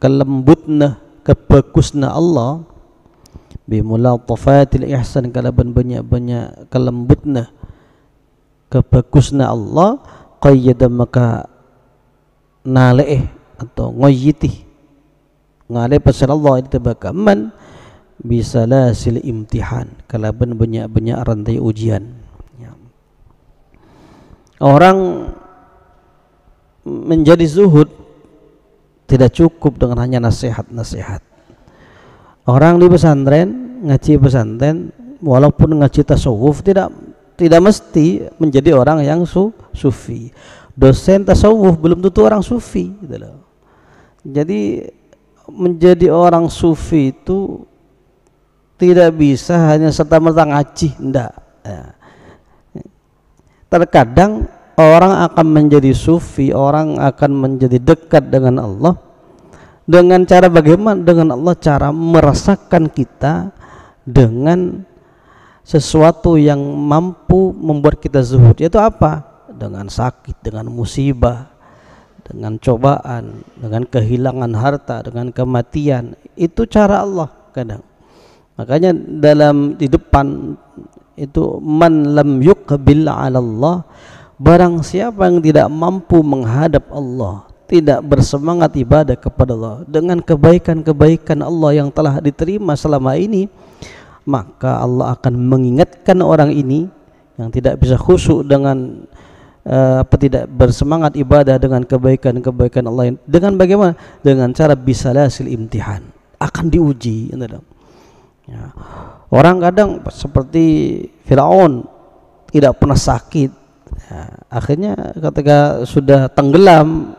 kelembutna kebagusna Allah bi mulatafatil ihsan kalaban banyak-banyak kelembutna kebagusna Allah qayyada maka naleh atau ngoyiti ngaleh pasal Allah itu bakaman bisalasil imtihan kalaban banyak-banyak rantai ujian ya. Orang menjadi zuhud tidak cukup dengan hanya nasihat-nasihat. Orang di pesantren ngaji pesantren walaupun ngaji tasawuf tidak mesti menjadi orang yang sufi. Dosen tasawuf belum tentu orang sufi gitu loh. Jadi menjadi orang sufi itu tidak bisa hanya serta-merta ngaji, enggak ya. Terkadang orang akan menjadi sufi, orang akan menjadi dekat dengan Allah dengan cara bagaimana? Dengan Allah cara merasakan kita dengan sesuatu yang mampu membuat kita zuhud. Yaitu apa? Dengan sakit, dengan musibah, dengan cobaan, dengan kehilangan harta, dengan kematian. Itu cara Allah kadang. Makanya di depan itu, man lam yuqbil 'ala Allah, barang siapa yang tidak mampu menghadap Allah, tidak bersemangat ibadah kepada Allah dengan kebaikan-kebaikan Allah yang telah diterima selama ini, maka Allah akan mengingatkan orang ini yang tidak bisa khusyuk dengan tidak bersemangat ibadah dengan kebaikan-kebaikan Allah, dengan bagaimana? Dengan cara bisalasil imtihan, akan diuji. Ya. Orang kadang seperti Firaun tidak pernah sakit, ya, akhirnya ketika sudah tenggelam,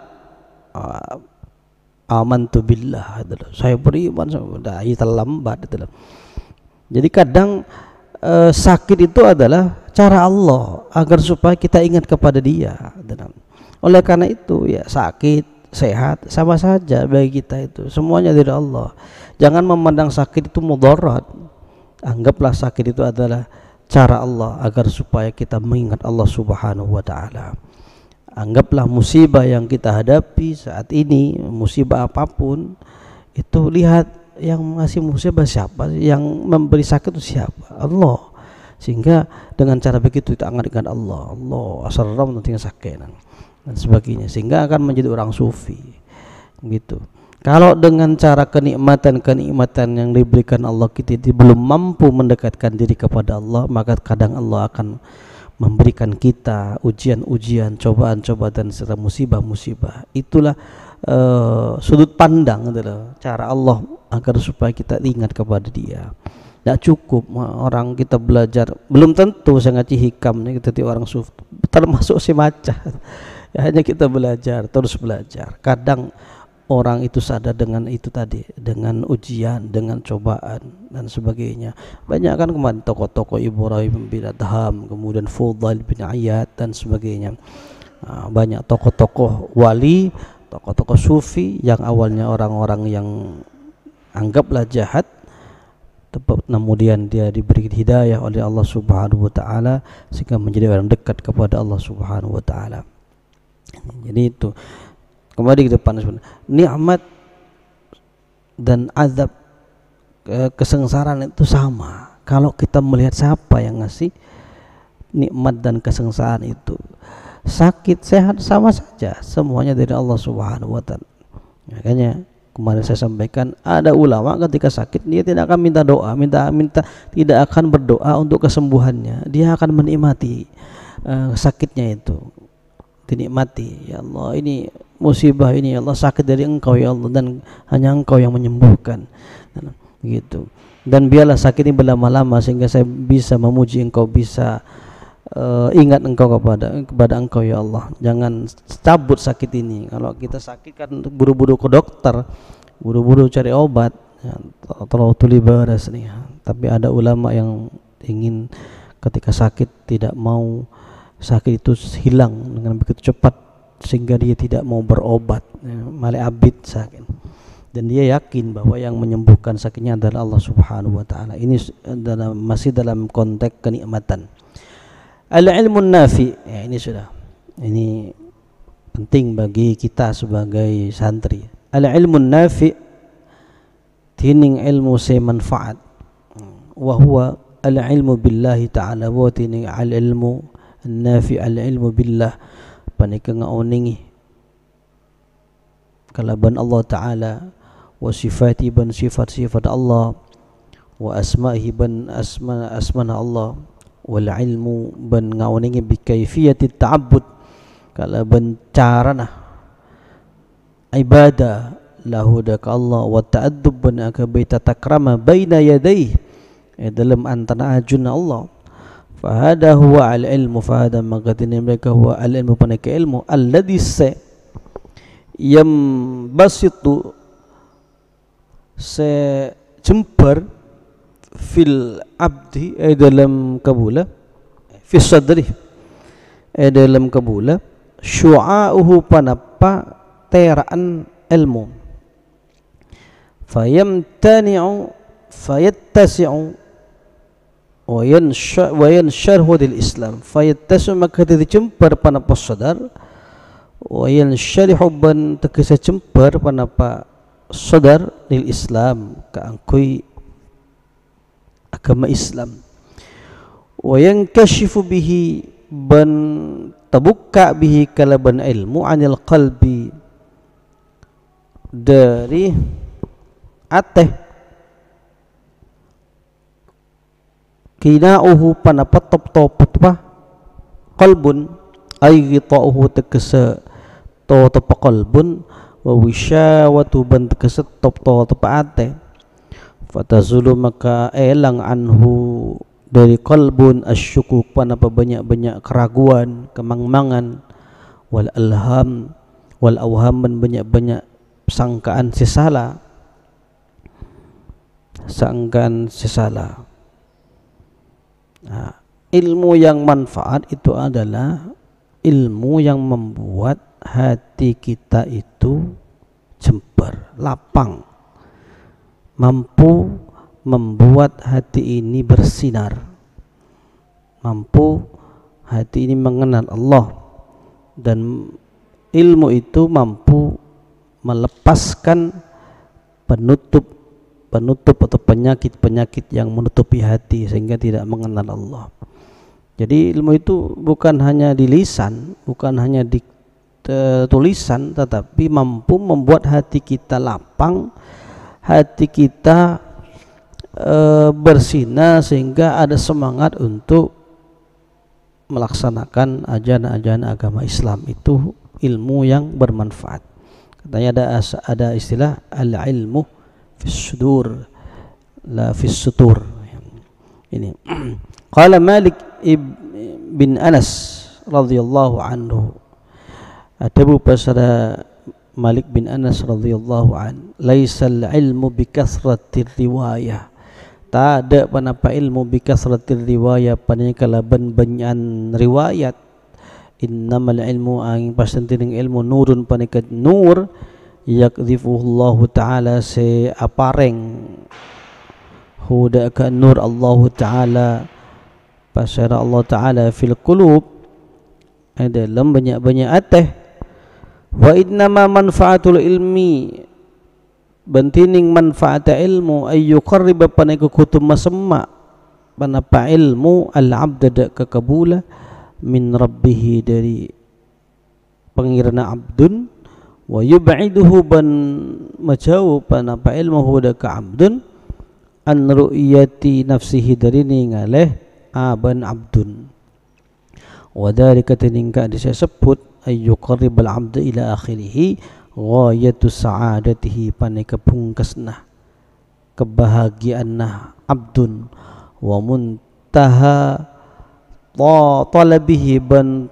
amantu billah, saya beriman, sudah terlambat. Jadi kadang sakit itu adalah cara Allah agar supaya kita ingat kepada Dia. Oleh karena itu ya, sakit sehat sama saja bagi kita, itu semuanya dari Allah. Jangan memandang sakit itu mudarat. Anggaplah sakit itu adalah cara Allah agar supaya kita mengingat Allah Subhanahu wa taala. Anggaplah musibah yang kita hadapi saat ini, musibah apapun itu, lihat yang ngasih musibah siapa, yang memberi sakit itu siapa? Allah. Sehingga dengan cara begitu kita ingat Allah, Allah asarram nanti sakit dan sebagainya, sehingga akan menjadi orang sufi gitu. Kalau dengan cara kenikmatan-kenikmatan yang diberikan Allah, kita belum mampu mendekatkan diri kepada Allah, maka kadang Allah akan memberikan kita ujian-ujian, cobaan-cobaan serta musibah-musibah. Itulah sudut pandang adalah cara Allah agar supaya kita ingat kepada Dia. Tidak cukup orang kita belajar, belum tentu saya ngaji hikam kita orang sufi, termasuk si maca. Ya, hanya kita belajar, terus belajar. Kadang orang itu sadar dengan itu tadi, dengan ujian, dengan cobaan dan sebagainya. Banyak kan kemarin tokoh-tokoh Ibrahim bin Adham, kemudian Fudail bin Iyad dan sebagainya. Banyak tokoh-tokoh wali, tokoh-tokoh sufi yang awalnya orang-orang yang anggaplah jahat, kemudian dia diberi hidayah oleh Allah Subhanahu wa taala sehingga menjadi orang dekat kepada Allah Subhanahu wa taala. Jadi itu kembali ke depan, nikmat dan azab, kesengsaraan itu sama. Kalau kita melihat siapa yang ngasih nikmat dan kesengsaraan itu, sakit sehat sama saja, semuanya dari Allah Subhanahu wa taala. Makanya kemarin saya sampaikan, ada ulama ketika sakit dia tidak akan minta doa, tidak akan berdoa untuk kesembuhannya, dia akan menikmati sakitnya itu, dinikmati. Ya Allah, ini musibah ini, ya Allah, sakit dari Engkau ya Allah, dan hanya Engkau yang menyembuhkan, gitu. Dan biarlah sakit ini berlama-lama sehingga saya bisa memuji Engkau, bisa ingat Engkau kepada Engkau ya Allah. Jangan cabut sakit ini. Kalau kita sakit kan buru-buru ke dokter, buru-buru cari obat, ya, terlalu tulibaras nih. Tapi ada ulama yang ingin ketika sakit tidak mau sakit itu hilang dengan begitu cepat sehingga dia tidak mau berobat, ya, malah abid sakit. Dan dia yakin bahwa yang menyembuhkan sakitnya adalah Allah Subhanahu wa taala. Ini masih dalam konteks kenikmatan. Al-ilmu nafi, ya, ini sudah, ini penting bagi kita sebagai santri. Al-ilmu nafi, tining ilmu semanfaat, wa huwa al-ilmu billahi ta'ala, wa tining al-ilmu nafi, al-ilmu billah, panika ngauningi kalaban Allah Ta'ala, wa sifati ban sifat-sifat Allah, wa asma'ihi ban asma Allah, wal ilmu ban ngauningi bi kaifiyati ta'abbud, kalaban carana ibadah lahu dak Allah, wa ta'addub ban akabaita takrama baina yadayhi, dalam antara ajun Allah. Fahada huwa al-ilmu, fahada maqadini mereka huwa al-ilmu, panika ilmu alladhi yang basitu jembar fil abdi, dalam kabula, fi sadri, dalam kabula, syu'a'uhu panapa teraan ilmu, fayamtani'u fayattasi'u wa yansyarhu dil Islam fayattasu maka dijempar panapa sadar wa yansyarihu ban tegese jempar panapa sadar dil Islam kaangkui agama Islam wa yankashifu bihi ban tabuka bihi kalaban ilmu anil qalbi dari ateh kinauhu panapa top pa qalbun ay gitauhu tegese to qalbun wa wisyawatu ban tegese top ateh fatazulu maka elang anhu dari qalbun asyukuk panapa banyak keraguan kemangmangan wal awham banyak sangkaan sesala nah, ilmu yang manfaat itu adalah ilmu yang membuat hati kita itu jember, lapang, mampu membuat hati ini bersinar, mampu hati ini mengenal Allah, dan ilmu itu mampu melepaskan penutup atau penyakit yang menutupi hati sehingga tidak mengenal Allah. Jadi ilmu itu bukan hanya di lisan, bukan hanya di tulisan, tetapi mampu membuat hati kita lapang, hati kita bersinar sehingga ada semangat untuk melaksanakan ajaran-ajaran agama Islam. Itu ilmu yang bermanfaat. Katanya ada istilah al-ilmu fis sudur la fis sutur. Ini qala Malik bin Anas radhiyallahu anhu, atabu pasara Malik bin Anas radhiyallahu an, laisal ilmu bi kasratir riwayah, tak ada panapa ilmu bi kasratir riwayah pananya kalaban banyan riwayat. Innamal ilmu ang pastenting ilmu nurun panikat nur yakdhifuhullahu ta'ala se apareng huda ka nur Allah ta'ala pasara Allah ta'ala fil qulub ada dalam banyak ateh. Wa innama manfaatul ilmi bantining manfaat ilmu ay yuqarriba paniku kutum masemma panapa ilmu al-abda da kakabula min rabbih dari pengirna abdun, wa yub'iduhu ban majauh panapa ilmu huda ka abdun an ru'yati nafsihi dari ningaleh aban abdun, wa dhalika tiningka disebut ay yuqarribal abda ila akhirih ghayatu sa'adatihi panika pungkasna kebahagiaanna abdun, wa muntaha talabihi ban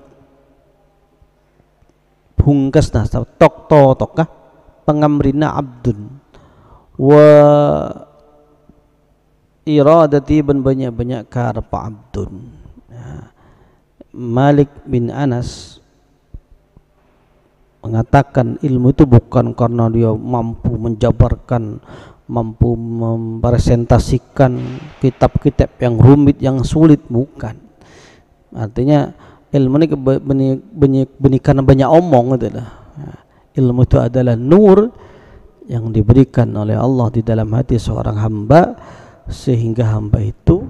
pungkasna tok pengamrina abdun, wa iradati ban banyak karpa abdun. Malik bin Anas mengatakan ilmu itu bukan karena dia mampu menjabarkan, mampu mempresentasikan kitab-kitab yang rumit, yang sulit, bukan. Artinya ilmu ini karena banyak omong gitu lah. Ilmu itu adalah nur yang diberikan oleh Allah di dalam hati seorang hamba sehingga hamba itu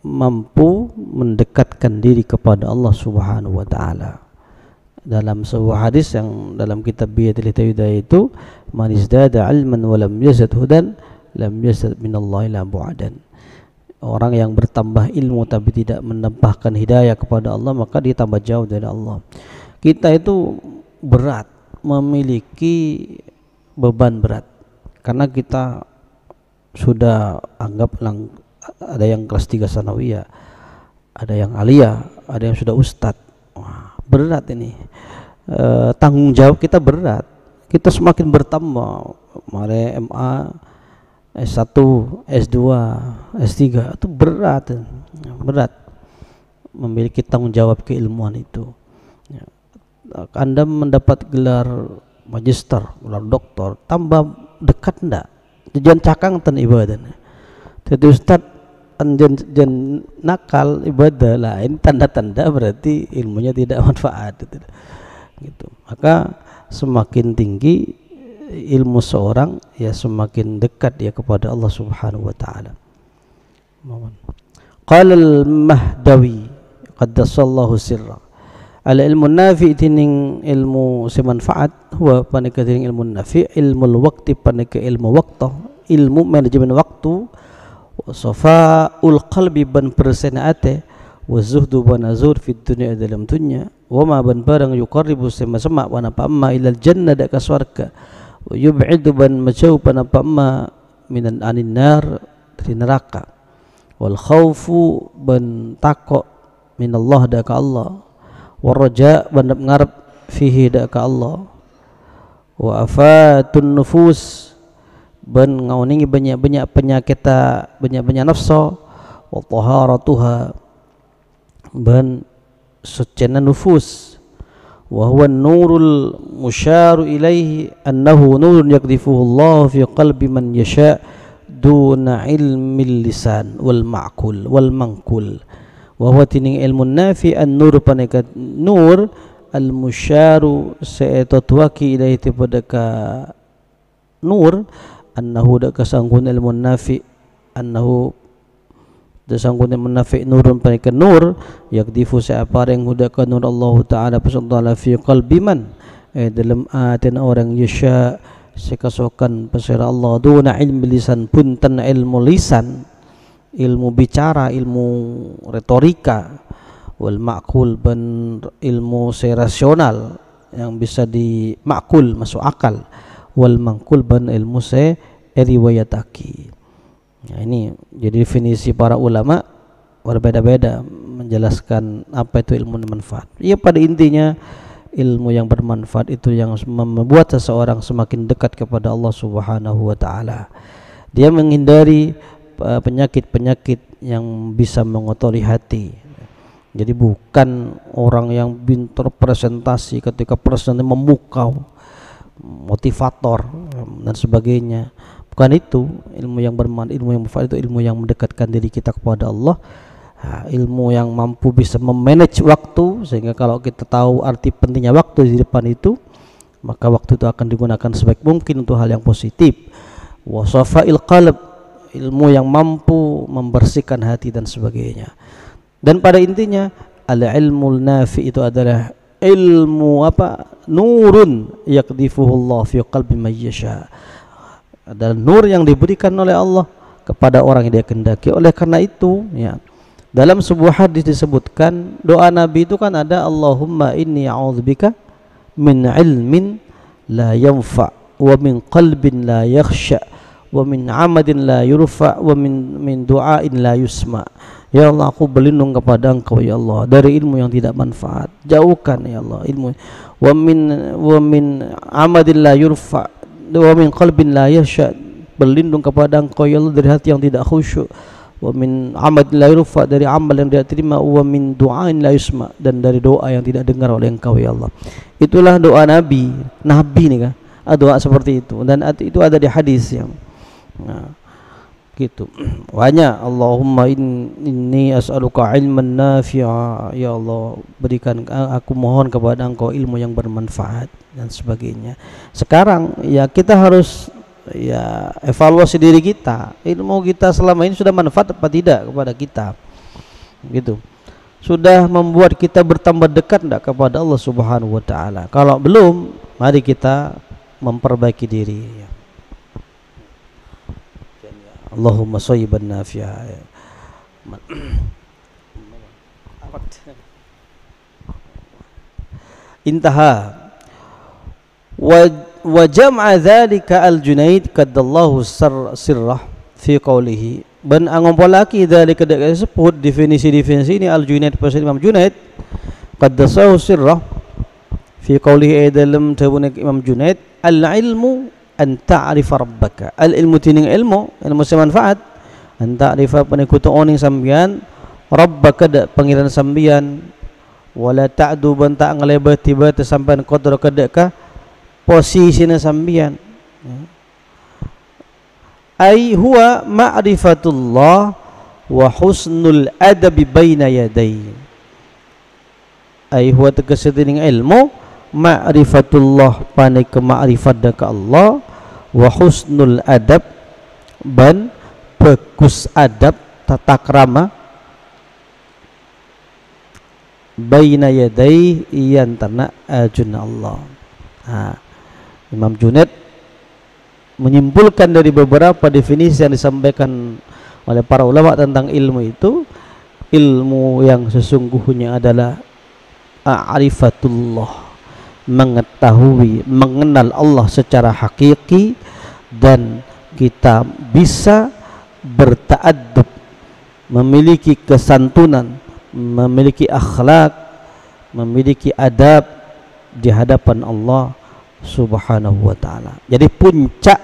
mampu mendekatkan diri kepada Allah Subhanahu wa taala. Dalam sebuah hadis yang dalam kitab Biyatul Hidayah itu, man izdada ilman wa lam yazid hudan lam yazid minallahi la bu'adan. Orang yang bertambah ilmu tapi tidak menambahkan hidayah kepada Allah, maka dia tambah jauh dari Allah. Kita itu berat, memiliki beban berat karena kita sudah anggap ada yang kelas 3 sanawiyah, ada yang aliyah, ada yang sudah ustadz. Wah, berat ini. Tanggung jawab kita berat. Kita semakin bertambah, mari MA, S1, S2, S3 itu berat memiliki tanggung jawab keilmuan itu. Anda mendapat gelar magister, gelar doktor, tambah dekat ndak? Tujuan cakang ten ibadah. Jadi ustad jen nakal ibadah lain tanda-tanda berarti ilmunya tidak manfaat gitu. Maka semakin tinggi ilmu seorang ya semakin dekat dia kepada Allah Subhanahu wa taala. Qala al-Mahdawi qaddasallahu sirra al ilmu nafi tining ilmu semanfaat huwa panika tining ilmu nafi ilmu waktu panika ilmu waktu ilmu manajemen waktu safaul qalbi ban persena ate wa zuhdu ban azur fid dunya dalam dunya wa ma ban barang yuqarribu sama-sama wa napamma ilal jannah dak ka surga wa yub'idu ban majau panapamma minan anin nar dari neraka wal khaufu ban takok minallah dak ka Allah wa raja ban ngarep fihi dak ka Allah wa afatun nufus ban ngauningi banyak-banyak penyakit banyak-banyak nafsu wa taharatuha ban sucinya nufus wa huwa an-nurul musyaru ilaihi annahu nurun yakdifuhu Allah fi qalbi man yasha duna ilmi lisan wal ma'kul wal manqul wa huwa tining ilmu nafi an-nur panika nur al musyaru sa'atwaki ilaihi pada ka nur annahu dak kasanggun ilmu nafi annahu dasanggun ilmu nafi nurun panika nur yakdifu sa'apareng hudak nur Allah taala pasallala fi qalbi man dalam atin orang yasha sekasukan pasira Allah duna ilmi lisan punten ilmu lisan ilmu bicara ilmu retorika wal ma'kul ban ilmu rasional yang bisa dimakul masuk akal wal mangkul ban ilmu riwayataki. Nah, ini jadi definisi para ulama berbeda-beda menjelaskan apa itu ilmu manfaat. Ya pada intinya ilmu yang bermanfaat itu yang membuat seseorang semakin dekat kepada Allah Subhanahu wa taala. Dia menghindari penyakit-penyakit yang bisa mengotori hati. Jadi bukan orang yang pintar presentasi ketika presentasi memukau motivator dan sebagainya. Bukan itu ilmu yang bermanfaat. Ilmu yang bermanfaat itu ilmu yang mendekatkan diri kita kepada Allah. Ilmu yang mampu bisa memanage waktu sehingga kalau kita tahu arti pentingnya waktu di depan itu, maka waktu itu akan digunakan sebaik mungkin untuk hal yang positif. Wasafa'il qalb, ilmu yang mampu membersihkan hati dan sebagainya. Dan pada intinya al-ilmul nafi itu adalah ilmu nurun yakdifuhu Allah fi qalbi man yasha. Adalah nur yang diberikan oleh Allah kepada orang yang dia kehendaki. Oleh karena itu ya dalam sebuah hadis disebutkan doa Nabi itu kan ada Allahumma inni a'udzubika min ilmin la yanfa wa min qalbin la yakhsha wa min amadin la yurfa wa min du'ain la yusma. Ya Allah, aku berlindung kepada Engkau ya Allah dari ilmu yang tidak manfaat. Jauhkan ya Allah ilmu. Wa min amadin la yurfa wa min qalbin la yakhsha. Berlindung kepada Engkau ya Allah dari hati yang tidak khusyuk. Wa min amadin la yurfa, dari amal yang tidak terima. Wa min du'ain la yusma, dan dari doa yang tidak dengar oleh Engkau ya Allah. Itulah doa Nabi nih kan. Doa seperti itu dan itu ada di hadis yang gitu. Banyak Allahumma inni as'aluka ilman nafi'a, ya Allah berikan aku mohon kepada Engkau ilmu yang bermanfaat dan sebagainya. Sekarang ya kita harus ya evaluasi diri kita, ilmu kita selama ini sudah manfaat apa tidak kepada kita gitu, sudah membuat kita bertambah dekat enggak kepada Allah Subhanahu wa taala. Kalau belum, mari kita memperbaiki diri ya. Allahumma shayyiban nafi'a. Intaha wa jam'a dzalika al-Junaid qaddallahu sirrah fi qawlihi. Ben angompolaki dzalika disebut definisi ini al-Junaid pasal Imam Junaid qaddasahu sirrah fi qawlihi dalam tawun Imam Junaid al-ilmu an ta'rifa rabbaka. Al-ilmu tining ilmu semanfaat an ta'rifa panikutu oning sambian rabbaka da pangiran sambian wala ta'du ban ta ngalebet tiba sampean qadra kadaka posisina sambian. Ai huwa ma'rifatullah wa husnul adabi baina yaday. Ai huwa tegesining ilmu ma'rifatullah pane ke ma'rifat ka Allah, wa husnul adab ban bagus adab tata krama baina yaday iyantana ajun Allah. Imam Junaid menyimpulkan dari beberapa definisi yang disampaikan oleh para ulama tentang ilmu itu, ilmu yang sesungguhnya adalah ma'rifatullah, mengetahui, mengenal Allah secara hakiki, dan kita bisa berta'addub, memiliki kesantunan, memiliki akhlak, memiliki adab di hadapan Allah Subhanahu wa ta'ala. Jadi puncak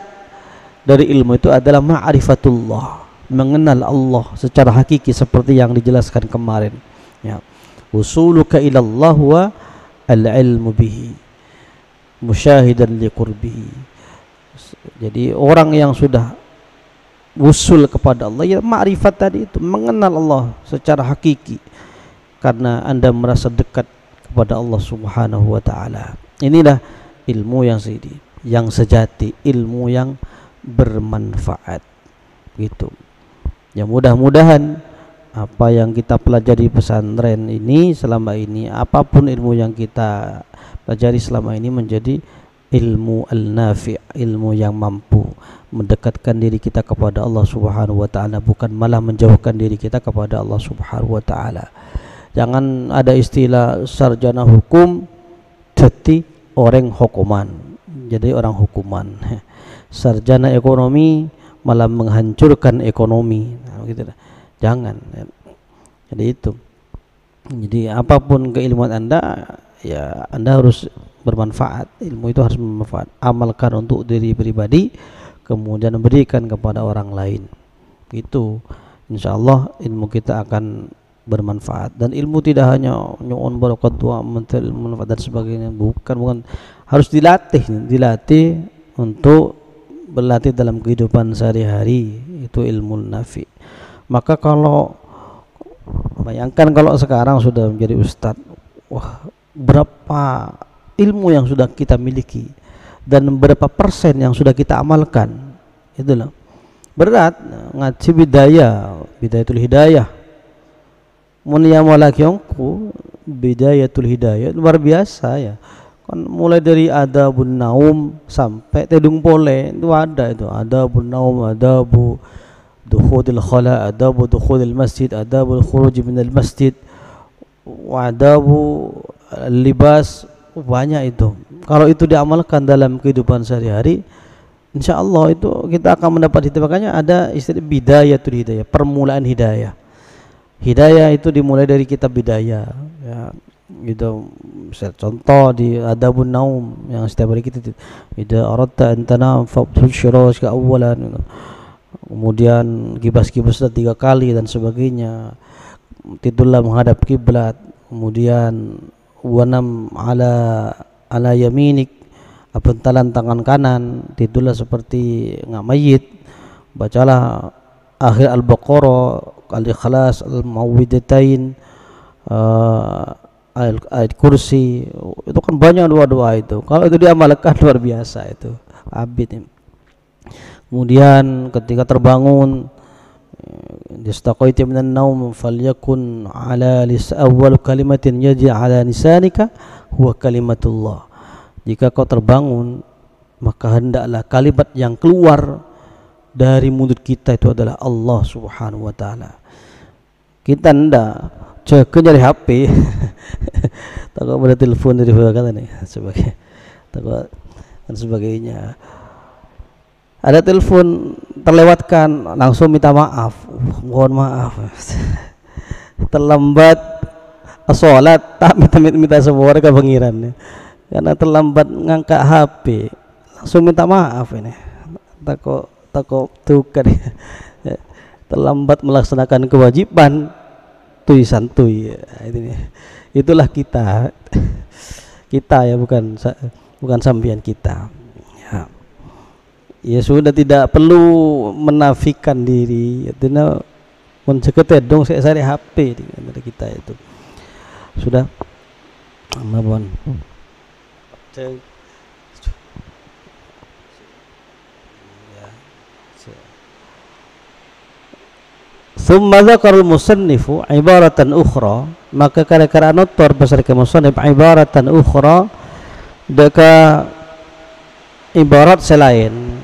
dari ilmu itu adalah ma'rifatullah, mengenal Allah secara hakiki seperti yang dijelaskan kemarin, ya. Usuluka ilallah wa al-ilmu bihi musyahidan liqurbihi. Jadi orang yang sudah usul kepada Allah, ya ma'rifat tadi itu, mengenal Allah secara hakiki karena Anda merasa dekat kepada Allah Subhanahu wa ta'ala. Inilah ilmu yang sejati, ilmu yang bermanfaat, gitu. Ya mudah-mudahan apa yang kita pelajari pesantren ini selama ini, apapun ilmu yang kita pelajari selama ini, menjadi ilmu al-nafi', ilmu yang mampu mendekatkan diri kita kepada Allah Subhanahu wa ta'ala, bukan malah menjauhkan diri kita kepada Allah Subhanahu wa ta'ala. Jangan ada istilah sarjana hukum jadi orang hukuman, jadi orang hukuman. Sarjana ekonomi malah menghancurkan ekonomi, nah, gitu. Jangan. Jadi itu. Jadi apapun keilmuan Anda, ya Anda harus bermanfaat. Ilmu itu harus bermanfaat. Amalkan untuk diri pribadi, kemudian berikan kepada orang lain. Itu insyaallah ilmu kita akan bermanfaat. Dan ilmu tidak hanya nyuwun barakat wa manfaat dan sebagainya, bukan harus dilatih untuk berlatih dalam kehidupan sehari-hari. Itu ilmu nafi. Maka kalau bayangkan kalau sekarang sudah menjadi ustadz, wah, berapa ilmu yang sudah kita miliki dan berapa persen yang sudah kita amalkan, itulah berat. Ngaji bidayatul hidayah, muniyamalakyongku bidayatul hidayah, luar biasa ya kan. Mulai dari adabun naum sampai tedung pole itu ada, itu adabun naum, adabu dukhulil khala, adabu dukhulil masjid, adabul khuruj minal masjid, wa adabu libas, banyak itu. Kalau itu diamalkan dalam kehidupan sehari-hari, insyaallah itu kita akan mendapat hidayah. Makanya ada istilah bidayatul hidayah, permulaan hidayah. Hidayah itu dimulai dari kitab bidayah, ya. Gitu. Contoh di adabun naum yang setiap hari kita, idza aradta an tanam fabtul shirashka awwalan, gitu. Kemudian kibas-kibas 3 kali dan sebagainya. Tidurlah menghadap kiblat. Kemudian wanam ala yaminik, bentalan tangan kanan, tidurlah seperti ngamayit. Bacalah akhir Al-Baqarah, Al-Ikhlas, Al-Mawwidatain, ayat kursi. Itu kan banyak doa-doa itu. Kalau itu diamalkan luar biasa itu. Abid. Kemudian ketika terbangun, distaqaiti minan naum falyakun ala awwal kalimatin yaji ala lisanika huwa kalimatullah. Jika kau terbangun, maka hendaklah kalimat yang keluar dari mulut kita itu adalah Allah Subhanahu wa ta'ala. Kita ndak cek dari HP takut ada telepon dari kata nih sebagai takut dan sebagainya. Ada telepon terlewatkan, langsung minta maaf, mohon maaf, terlambat sholat, tak minta semua warga pengiran karena terlambat ngangkat HP, langsung minta maaf ini. Takut tukar ya. Terlambat melaksanakan kewajiban, santuy. Itulah kita ya, bukan sambian kita. Ya sudah, tidak perlu menafikan diri. mun dong saya sari HP di antara kita itu. Sudah mabon. Thumma dzakara al-musannifu ibaratan ukhra, maka kara-kara notor pasal ke musannif ibaratan ukhra deka ibarat selain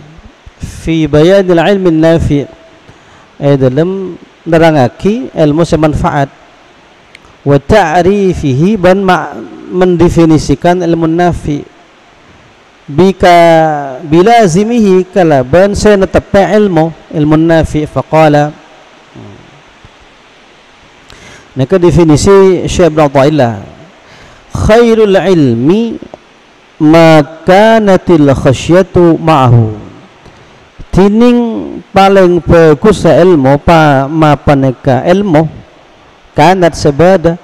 fi bayanil ilmi nafi dalam nerangaki ilmu semanfaat wa ta'rifihi ban mendefinisikan ilmu nafi bika bilazimihi kalaban saya netapnya ilmu nafi faqala. Maka definisi Syekh Ibn Athaillah, khairul ilmi makanatil khasyatu ma'ahu, tining paling bagus sa ilmu ma paneka ilmu kanat sebada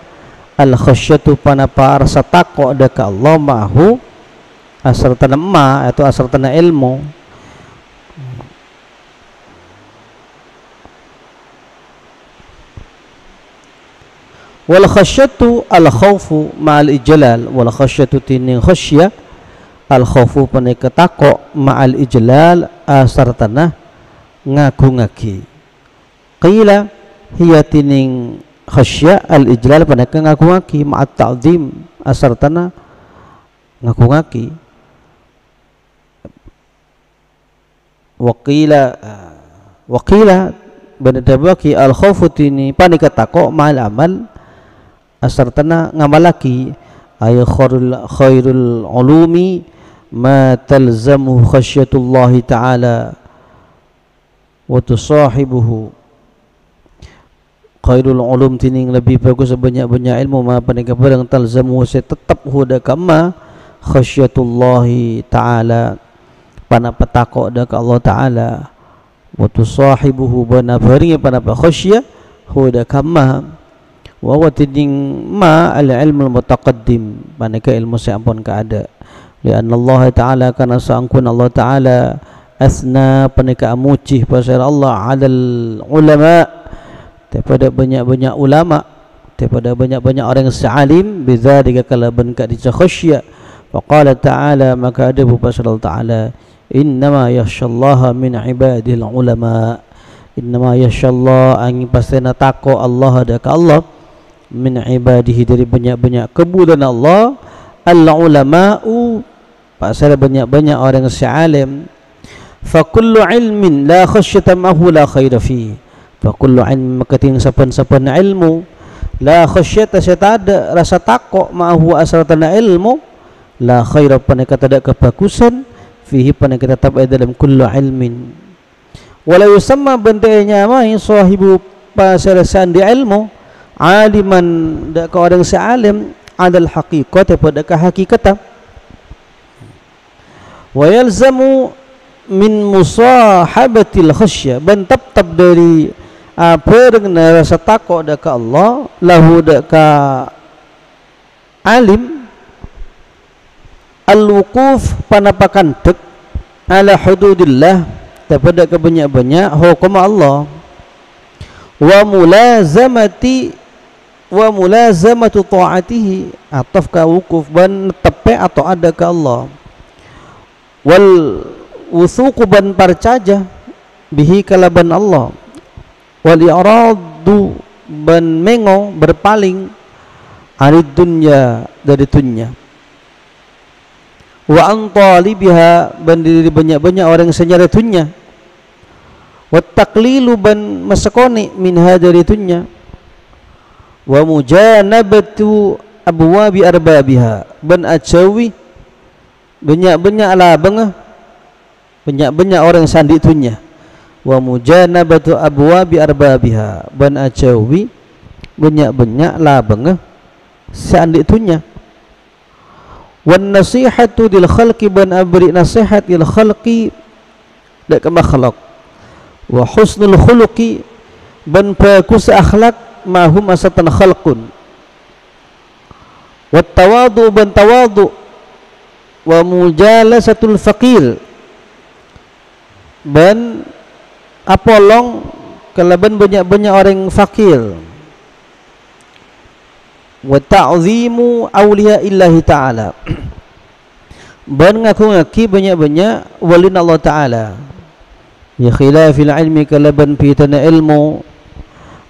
al khasyatu panapa rasa takwa deka Allah ma'ahu asartana ma atau asartana ilmu. Wal khasyatu al khawfu ma'al ijlal, wal khasyatu tining khasya al khawfu paneka takwa ma'al ijlal asartana ngaku-ngaki. Qila hiya tining khasya al ijlal paneka ngaku-ngaki ma'at ta'zim asartana ngaku-ngaki. Waqila benedabaki al khawfu tini paneka takwa ma'al amal asartana ngamalaki ay khairul ulumi ma talzamu khasyatullahi ta'ala wa tusahibuhu. Khairul ulum tining lebih bagus banyak-banyak ilmu ma paneka barang talzamu se tetap huda kama khasyatullahi ta'ala panapa takwa dak Allah ta'ala wa tusahibuhu bana baringi panapa khasya huda kama wa huwa tiding ma al-ilmu al-mutaqaddim paneka ilmu sampun kaada lianna Allah ta'ala kana sangkun Allah ta'ala asna paneka amucih pasal Allah adal ulama daripada banyak-banyak ulama daripada banyak-banyak orang yang sealim bidzalika kalaban ka di khasyah wa qala ta'ala maka ada pasal Allah ta'ala innama yakhsyallaha min ibadil ulama, innama yakhsyallah angin pastena takwa Allah deka Allah min ibadihi dari banyak-banyak kebudan Allah al-ulama'u pasal banyak-banyak orang sealim. Fa kullu ilmin la khasyata ma'hu la khaira fi, fa kullu ilmin makating sapan-sapan ilmu la khasyata setada rasa takwa ma'hu asratana ilmu la khaira paneka tada kebagusan fihi paneka tetap dalam kullu ilmin wala yusamma bentenya mai sahibu pasal sandi ilmu aliman dak orang sealim adal haqiqat pada hakikatan wa yalzamu min musahabatil khasyah ban tab dari apa dengan rasa takwa dak Allah lahu dak alim al-wuquf panapakan tek ala hududillah daripada kebanyak-banyak hukum Allah wa mulazamatu ta'atihi ataf ka wukuf ban tepe atau ada ke Allah wal wusuq ban parcaja bihi kalaban Allah wal i'radu ban mengo berpaling arid dunya dari dunya wa an talibiha ban dari banyak-banyak orang senyara dunya wa taqlilu ban masakoni minha dari dunya wa mujanabatu abwabi arbabiha ban acawi banyak-banyak labang banyak-banyak orang sandi dunya wa mujanabatu abwabi arbabiha ban acawi banyak-banyak labang sandi dunya wan nasihatu lil khalqi ban abri nasihat lil khalqi dak makhluk wa husnul khuluqi ban bagus akhlak mahum asatan khalqun wat tawadu ban tawadu wa mujalasatul faqir ban apolong kalaban banyak-banyak orang fakir. Wa ta'zimu awliya illahi ta'ala, ban ngaku-ngaki banyak-banyak walin Allah Ta'ala. Ya khilafil ilmi kalaban pitana ilmu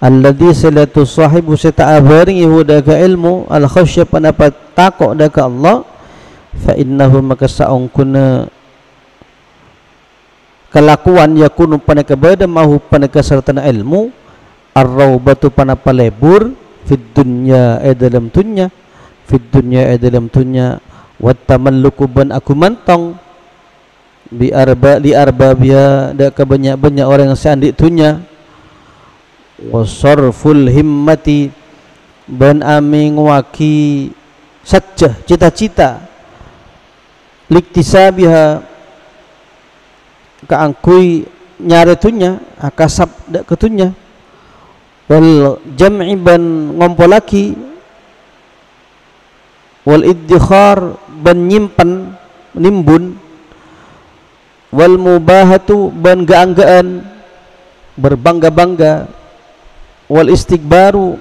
alladhi salatu sahibu seta'abaring yahudaka ilmu al khasya panapat takok daka Allah, fa innahu maka saungkuna kelakuan yakunu panakabada mahu panakasartana ilmu ar-raubatu panapalebur fid dunya dalam dunya, fid dunya dalam dunya, wat tamalluku ban aku mantong bi arbabiya da ka banyak-banyak orang yang sandik dunya, wasarful himmati ban ami ngwaki sajah cita-cita liktisabiha kaangkui nyare dunya akasab da ketunya, wal jam'i ban ngompolaki, wal iddikhar ban nyimpan nimbun, wal mubahatu ban gaanggaan berbangga-bangga, wal istikbaru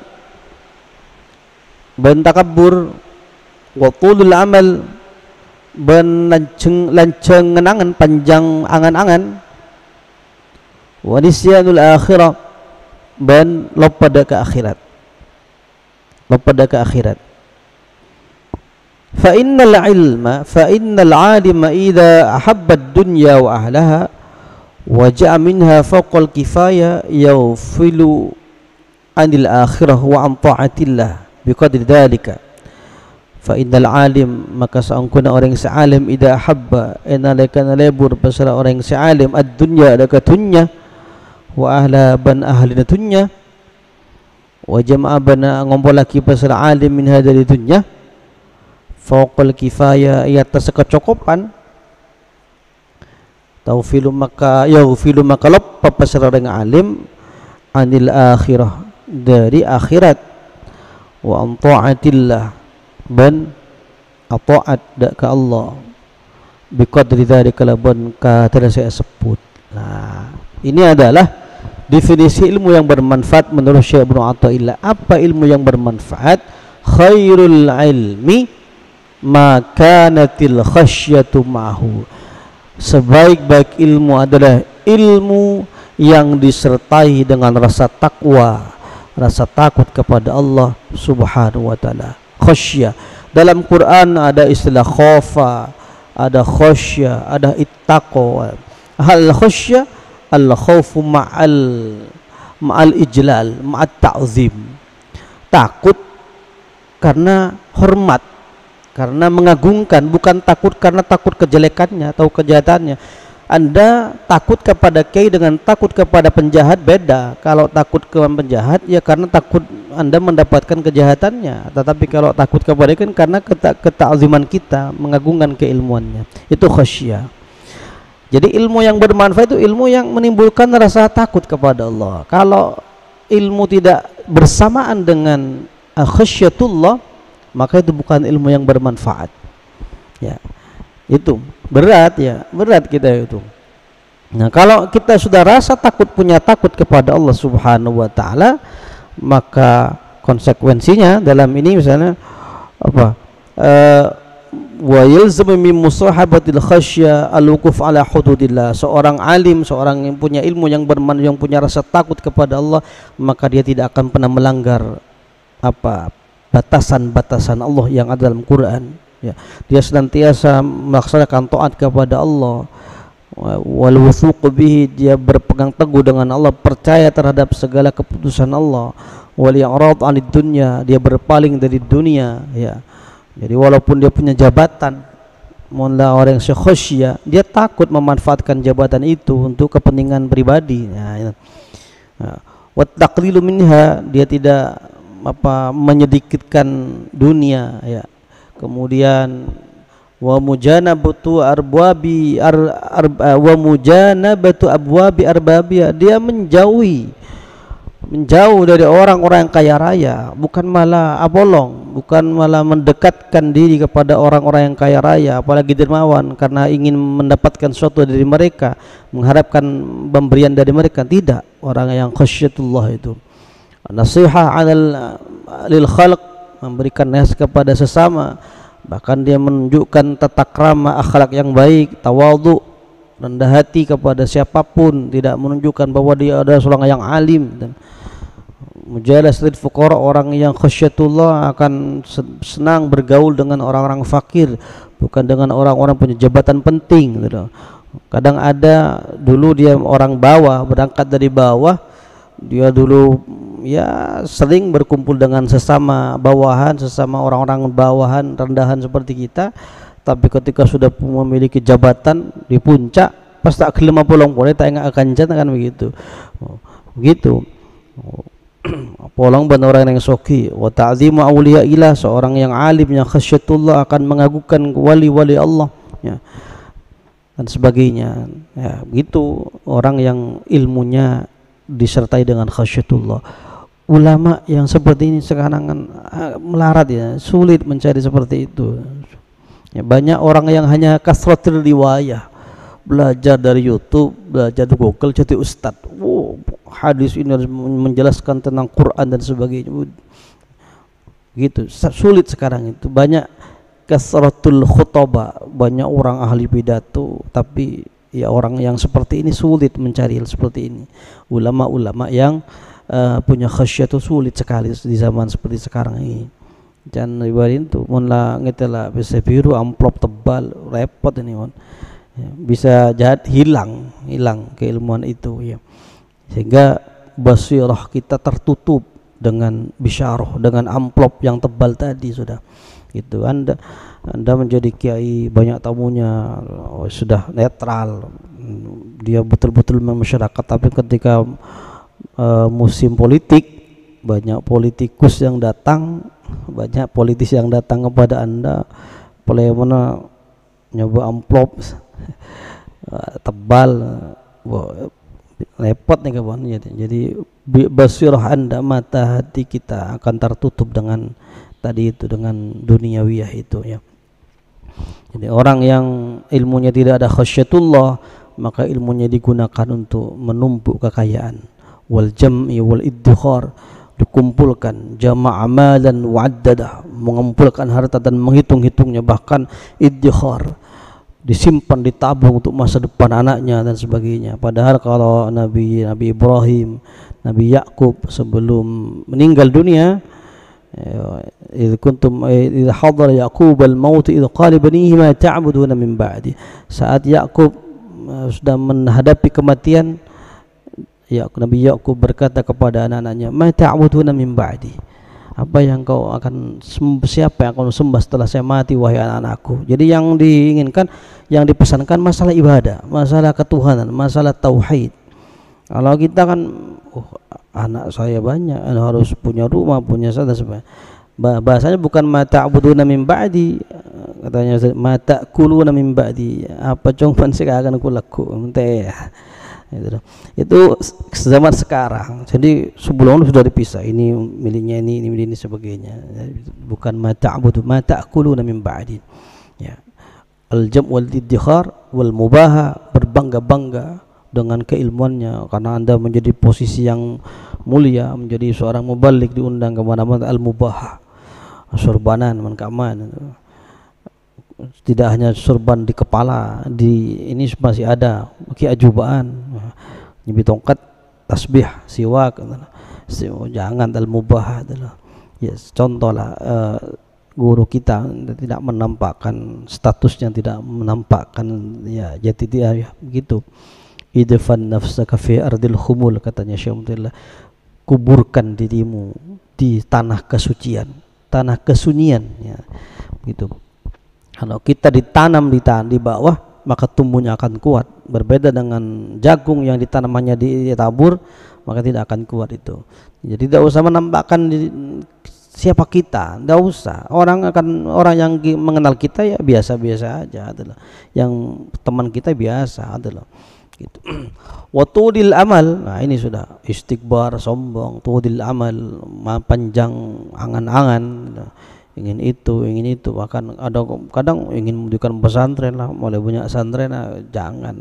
ban takabbur, wa tulul amal ban lanceng ngenangan panjang angan-angan, wa nisyanul akhirah ban lopada ke akhirat, lopada ke akhirat. Fa innal alima idza ahabba ad-dunya wa ahlaha wa ja'a minha fawqa al-kifaya yawfilu anil akhirah wa an ta'atillah biqadri dhalika. Fa innal alim maka saungkuna orang sa'alim idza ahabba enalika nalebur pasara orang sa'alim ad-dunya daka dunya wa ahla ban ahli dunya, wa jama'a bana ngompolaki pasal alim min hadari dunya fawqal kifaya ia tersekecokopan taufilu maka yaghfilu maka loppa pasal orang alim anil akhirah dari akhirat, wa an ta'atillah ban ata'at da ka Allah biqadri dzalika laban ka tadi saya sebut. Nah, ini adalah definisi ilmu yang bermanfaat menurut Syekh Ibnu Athaillah. Apa ilmu yang bermanfaat? Khairul ilmi ma kanatil khasyatu ma'hu. Sebaik-baik ilmu adalah ilmu yang disertai dengan rasa takwa, rasa takut kepada Allah Subhanahu wa taala. Khasyah. Dalam Quran ada istilah khafa, ada khasyah, ada ittaqwa. Hal khasyah al-khawfu ma'al ijlal, ma'at ta'zim. Takut karena hormat, karena mengagungkan, bukan takut karena takut kejelekannya atau kejahatannya. Anda takut kepada kiai dengan takut kepada penjahat beda. Kalau takut kepada penjahat ya karena takut Anda mendapatkan kejahatannya. Tetapi kalau takut kepada kan karena ketakziman kita, mengagungkan keilmuannya. Itu khasyah. Jadi ilmu yang bermanfaat itu ilmu yang menimbulkan rasa takut kepada Allah. Kalau ilmu tidak bersamaan dengan khasyatullah, maka itu bukan ilmu yang bermanfaat. Ya, itu berat ya, berat kita itu. Nah, kalau kita sudah rasa takut, punya takut kepada Allah Subhanahu wa taala, maka konsekuensinya dalam ini misalnya apa? Wa yalzamu min musahabatil khasyah al-wuquf ala hududillah. Seorang alim, seorang yang punya ilmu, yang punya rasa takut kepada Allah, maka dia tidak akan pernah melanggar apa batasan-batasan Allah yang ada dalam Quran. Ya, dia senantiasa melaksanakan taat kepada Allah. Wal wuthuq bihi, dia berpegang teguh dengan Allah, percaya terhadap segala keputusan Allah. Wal i'rad 'anid dunya, dia berpaling dari dunia, ya. Jadi walaupun dia punya jabatan, mula orang yang khasyah, dia takut memanfaatkan jabatan itu untuk kepentingan pribadi. Nah, wa taqlilu minha, dia tidak menyedikitkan dunia, ya. Kemudian wa mujanabatu arbwabi wa mujanabatu abwabi arbabiyah, dia menjauh dari orang-orang yang kaya raya, bukan malah abolong, bukan malah mendekatkan diri kepada orang-orang yang kaya raya, apalagi dermawan, karena ingin mendapatkan sesuatu dari mereka, mengharapkan pemberian dari mereka. Tidak, orang yang khasyatullah itu. Nasiha 'alal lil khalq, memberikan nasihat kepada sesama, bahkan dia menunjukkan tata krama, akhlak yang baik, tawadhu, rendah hati kepada siapapun, tidak menunjukkan bahwa dia adalah seorang yang alim. Dan mujalasatul fuqara, orang yang khasyatullah akan senang bergaul dengan orang-orang fakir, bukan dengan orang-orang punya jabatan penting gitu. Kadang ada dulu dia orang bawah, berangkat dari bawah, dia dulu ya sering berkumpul dengan sesama bawahan, sesama orang-orang bawahan, rendahan seperti kita. Tapi ketika sudah memiliki jabatan di puncak, pas tak kelima polong boleh tak ingat akan jangan kan begitu. Begitu. Polong benar orang yang soki. Wa ta'zimu awliya ilah, seorang yang alim yang khasyatullah akan mengagungkan wali-wali Allah, ya, dan sebagainya. Ya, begitu orang yang ilmunya disertai dengan khasyatullah. Ulama yang seperti ini sekarang kan melarat, ya, sulit mencari seperti itu. Ya, banyak orang yang hanya kasratul riwayah, belajar dari YouTube, belajar dari Google, jadi ustadz. Hadis ini harus menjelaskan tentang Quran dan sebagainya. Gitu, sulit sekarang itu. Banyak kasratul khutbah, banyak orang ahli pidato, tapi ya orang yang seperti ini sulit mencari seperti ini. Ulama-ulama yang punya khasyat itu sulit sekali di zaman seperti sekarang ini. Dan ibarat itu munlah ngetela bisa biru amplop tebal repot ini mon. Ya, bisa jahat hilang keilmuan itu, ya. Sehingga basirah kita tertutup dengan bisyarah, dengan amplop yang tebal tadi sudah. Gitu. Anda menjadi kiai, banyak tamunya, sudah netral, dia betul-betul masyarakat, tapi ketika musim politik, banyak politikus yang datang, banyak politis yang datang kepada Anda, boleh mana nyoba amplop tebal, repot nih kawan. Jadi basirah Anda, mata hati kita akan tertutup dengan tadi itu, dengan duniawiyah itu, ya. Jadi orang yang ilmunya tidak ada khasyatullah, maka ilmunya digunakan untuk menumpuk kekayaan, wal jam'i wal iddikhar, dikumpulkan, jama' amalan wa'addadah, mengumpulkan harta dan menghitung-hitungnya, bahkan iddikhar, disimpan, ditabung untuk masa depan anaknya dan sebagainya. Padahal kalau Nabi Ibrahim, Nabi Yakub sebelum meninggal dunia, idh hadara Yaqub al-maut idh qala banihi ma ta'buduna min ba'di, saat Yakub sudah menghadapi kematian, Nabi Yakub berkata kepada anak-anaknya, ma ta'buduna min ba'di, apa yang kau akan siapa yang akan sembah setelah saya mati wahai anak-anakku. Jadi yang diinginkan, yang dipesankan masalah ibadah, masalah ketuhanan, masalah tauhid. Kalau kita kan anak saya banyak, harus punya rumah, punya sana sebagainya. Bahasanya bukan ma ta'buduna min ba'di, katanya ma ta'kuluna min ba'di, apa congpan sih akan kulaku ente. Itu zaman sekarang. Jadi sebelum sudah dipisah, ini miliknya ini milik ini sebagainya. Bukan ma ta'budu, ma ta'kuluna min ba'di. Ya. Al-jam' wal iddikhar wal mubaha, berbangga-bangga dengan keilmuannya, karena Anda menjadi posisi yang mulia, menjadi seorang mubalik, diundang ke mana-mana. Al-mubaha, surbanan man kaman. Tidak hanya surban di kepala, di ini masih ada kiajubaan, nyebi tongkat, tasbih, siwak, jangan al-mubah adalah, ya, contohlah guru kita tidak menampakkan statusnya, tidak menampakkan, ya, jati dia, ya, begitu. Idfan nafsaka fi ardil khumul, katanya Syekh Abdullah, kuburkan dirimu di tanah kesucian, tanah kesunyian, ya, gitu. Kalau kita ditanam di bawah, maka tumbuhnya akan kuat. Berbeda dengan jagung yang ditanamannya ditabur, maka tidak akan kuat itu. Jadi tidak usah menampakkan siapa kita, tidak usah. Orang yang mengenal kita ya biasa-biasa aja adalah. Yang teman kita biasa adalah. Gitu. Watudil amal, nah ini sudah istikbar, sombong, tudil amal, panjang angan-angan. Ingin itu, bahkan ada, kadang ingin mendirikan pesantren lah, mulai punya pesantren lah, jangan.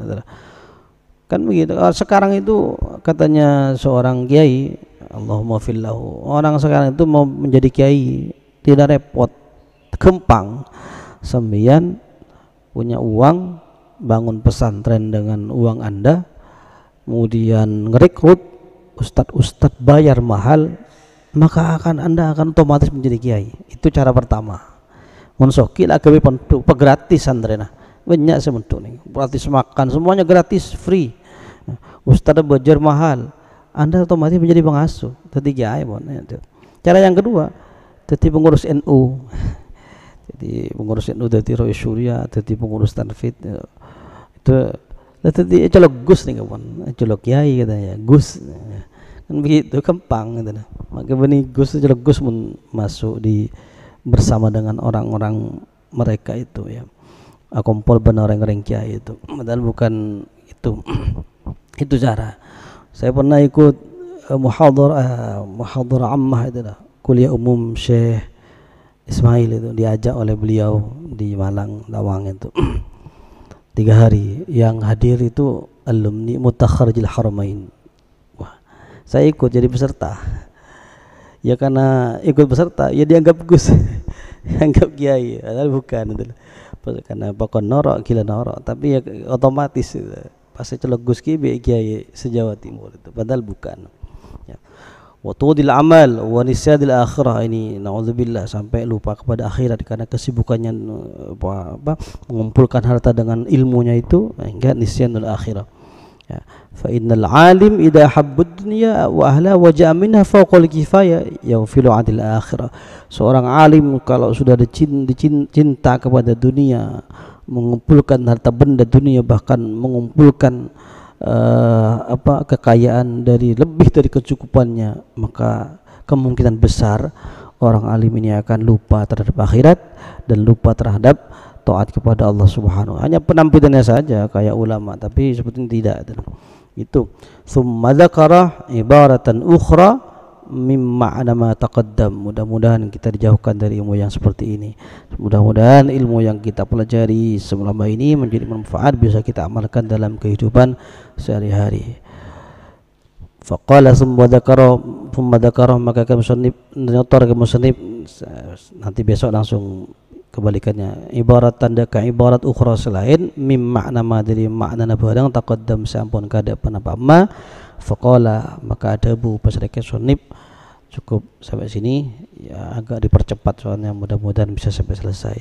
Kan begitu. Sekarang itu katanya seorang kiai, Allahumma fillahu, orang sekarang itu mau menjadi kiai tidak repot, gampang. Sembian punya uang, bangun pesantren dengan uang Anda, kemudian ngerekrut ustadz-ustadz bayar mahal, maka Anda akan otomatis menjadi kiai. Itu cara pertama. Monsoki lah gawe gratis santrena. Banyak sebentuk nih, gratis makan, semuanya gratis, free. Ustadz belajar mahal, Anda otomatis menjadi pengasuh. Ketiga, cara yang kedua, jadi pengurus NU, jadi pengurus NU, jadi Roy Surya, jadi pengurus Tanfid, itu, jadi colok Gus nih kawan, colok Kiai katanya, Gus, kan begitu, gampang gitu. Maka benih Gus, colok Gus masuk di bersama dengan orang-orang mereka itu ya. Kumpul benar orang kiai itu, padahal bukan itu. Itu cara. Saya pernah ikut muhadharah ammah itu dah, kuliah umum Syekh Ismail itu, diajak oleh beliau di Malang Lawang itu 3 hari. Yang hadir itu alumni Mutakharijil Haramain. Wah, saya ikut jadi peserta. Ya karena ikut peserta, ya dianggap Gus, dianggap kiai, padahal bukan itu. Karena pokok norok gila norok, tapi ya otomatis pasti celok Gus kiai se-Jawa Timur itu, padahal bukan ya. Wa tudil amal wa nisyadil akhirah, ini naudzubillah, sampai lupa kepada akhirat karena kesibukannya mengumpulkan harta dengan ilmunya itu, hingga nisyanul akhirah ya. Fa innal alim idza habbud dunya wa ahla wa ja'a minha fawqal kifayah yaghfilu 'anil akhirah. Seorang alim kalau sudah cinta kepada dunia, mengumpulkan harta benda dunia, bahkan mengumpulkan kekayaan dari lebih dari kecukupannya, maka kemungkinan besar orang alim ini akan lupa terhadap akhirat dan lupa terhadap taat kepada Allah Subhanahu. Hanya penampilannya saja kayak ulama, tapi sebetulnya tidak. Itu summa dzakara ibaratan ukhra mimma ma taqaddam. Mudah-mudahan kita dijauhkan dari ilmu yang seperti ini. Mudah-mudahan ilmu yang kita pelajari selama ini menjadi manfaat, bisa kita amalkan dalam kehidupan sehari-hari. Faqala summa dzakara, maka musannif nyotor ke musannif, nanti besok langsung kebalikannya, ibarat tanda ka ibarat ukhra selain mim makna ma dari makna barang taqaddam sampun kada apa ma. Faqala, maka ada bu pasreke sonib. Cukup sampai sini ya, agak dipercepat soalnya, mudah-mudahan bisa sampai selesai.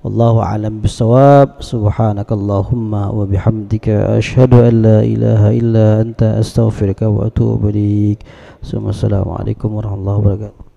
Wallahu a'lam bissawab. Subhanakallahumma wa bihamdika asyhadu an la ilaha illa anta astaghfiruka wa atubu ilaik. Assalamualaikum warahmatullahi wabarakatuh.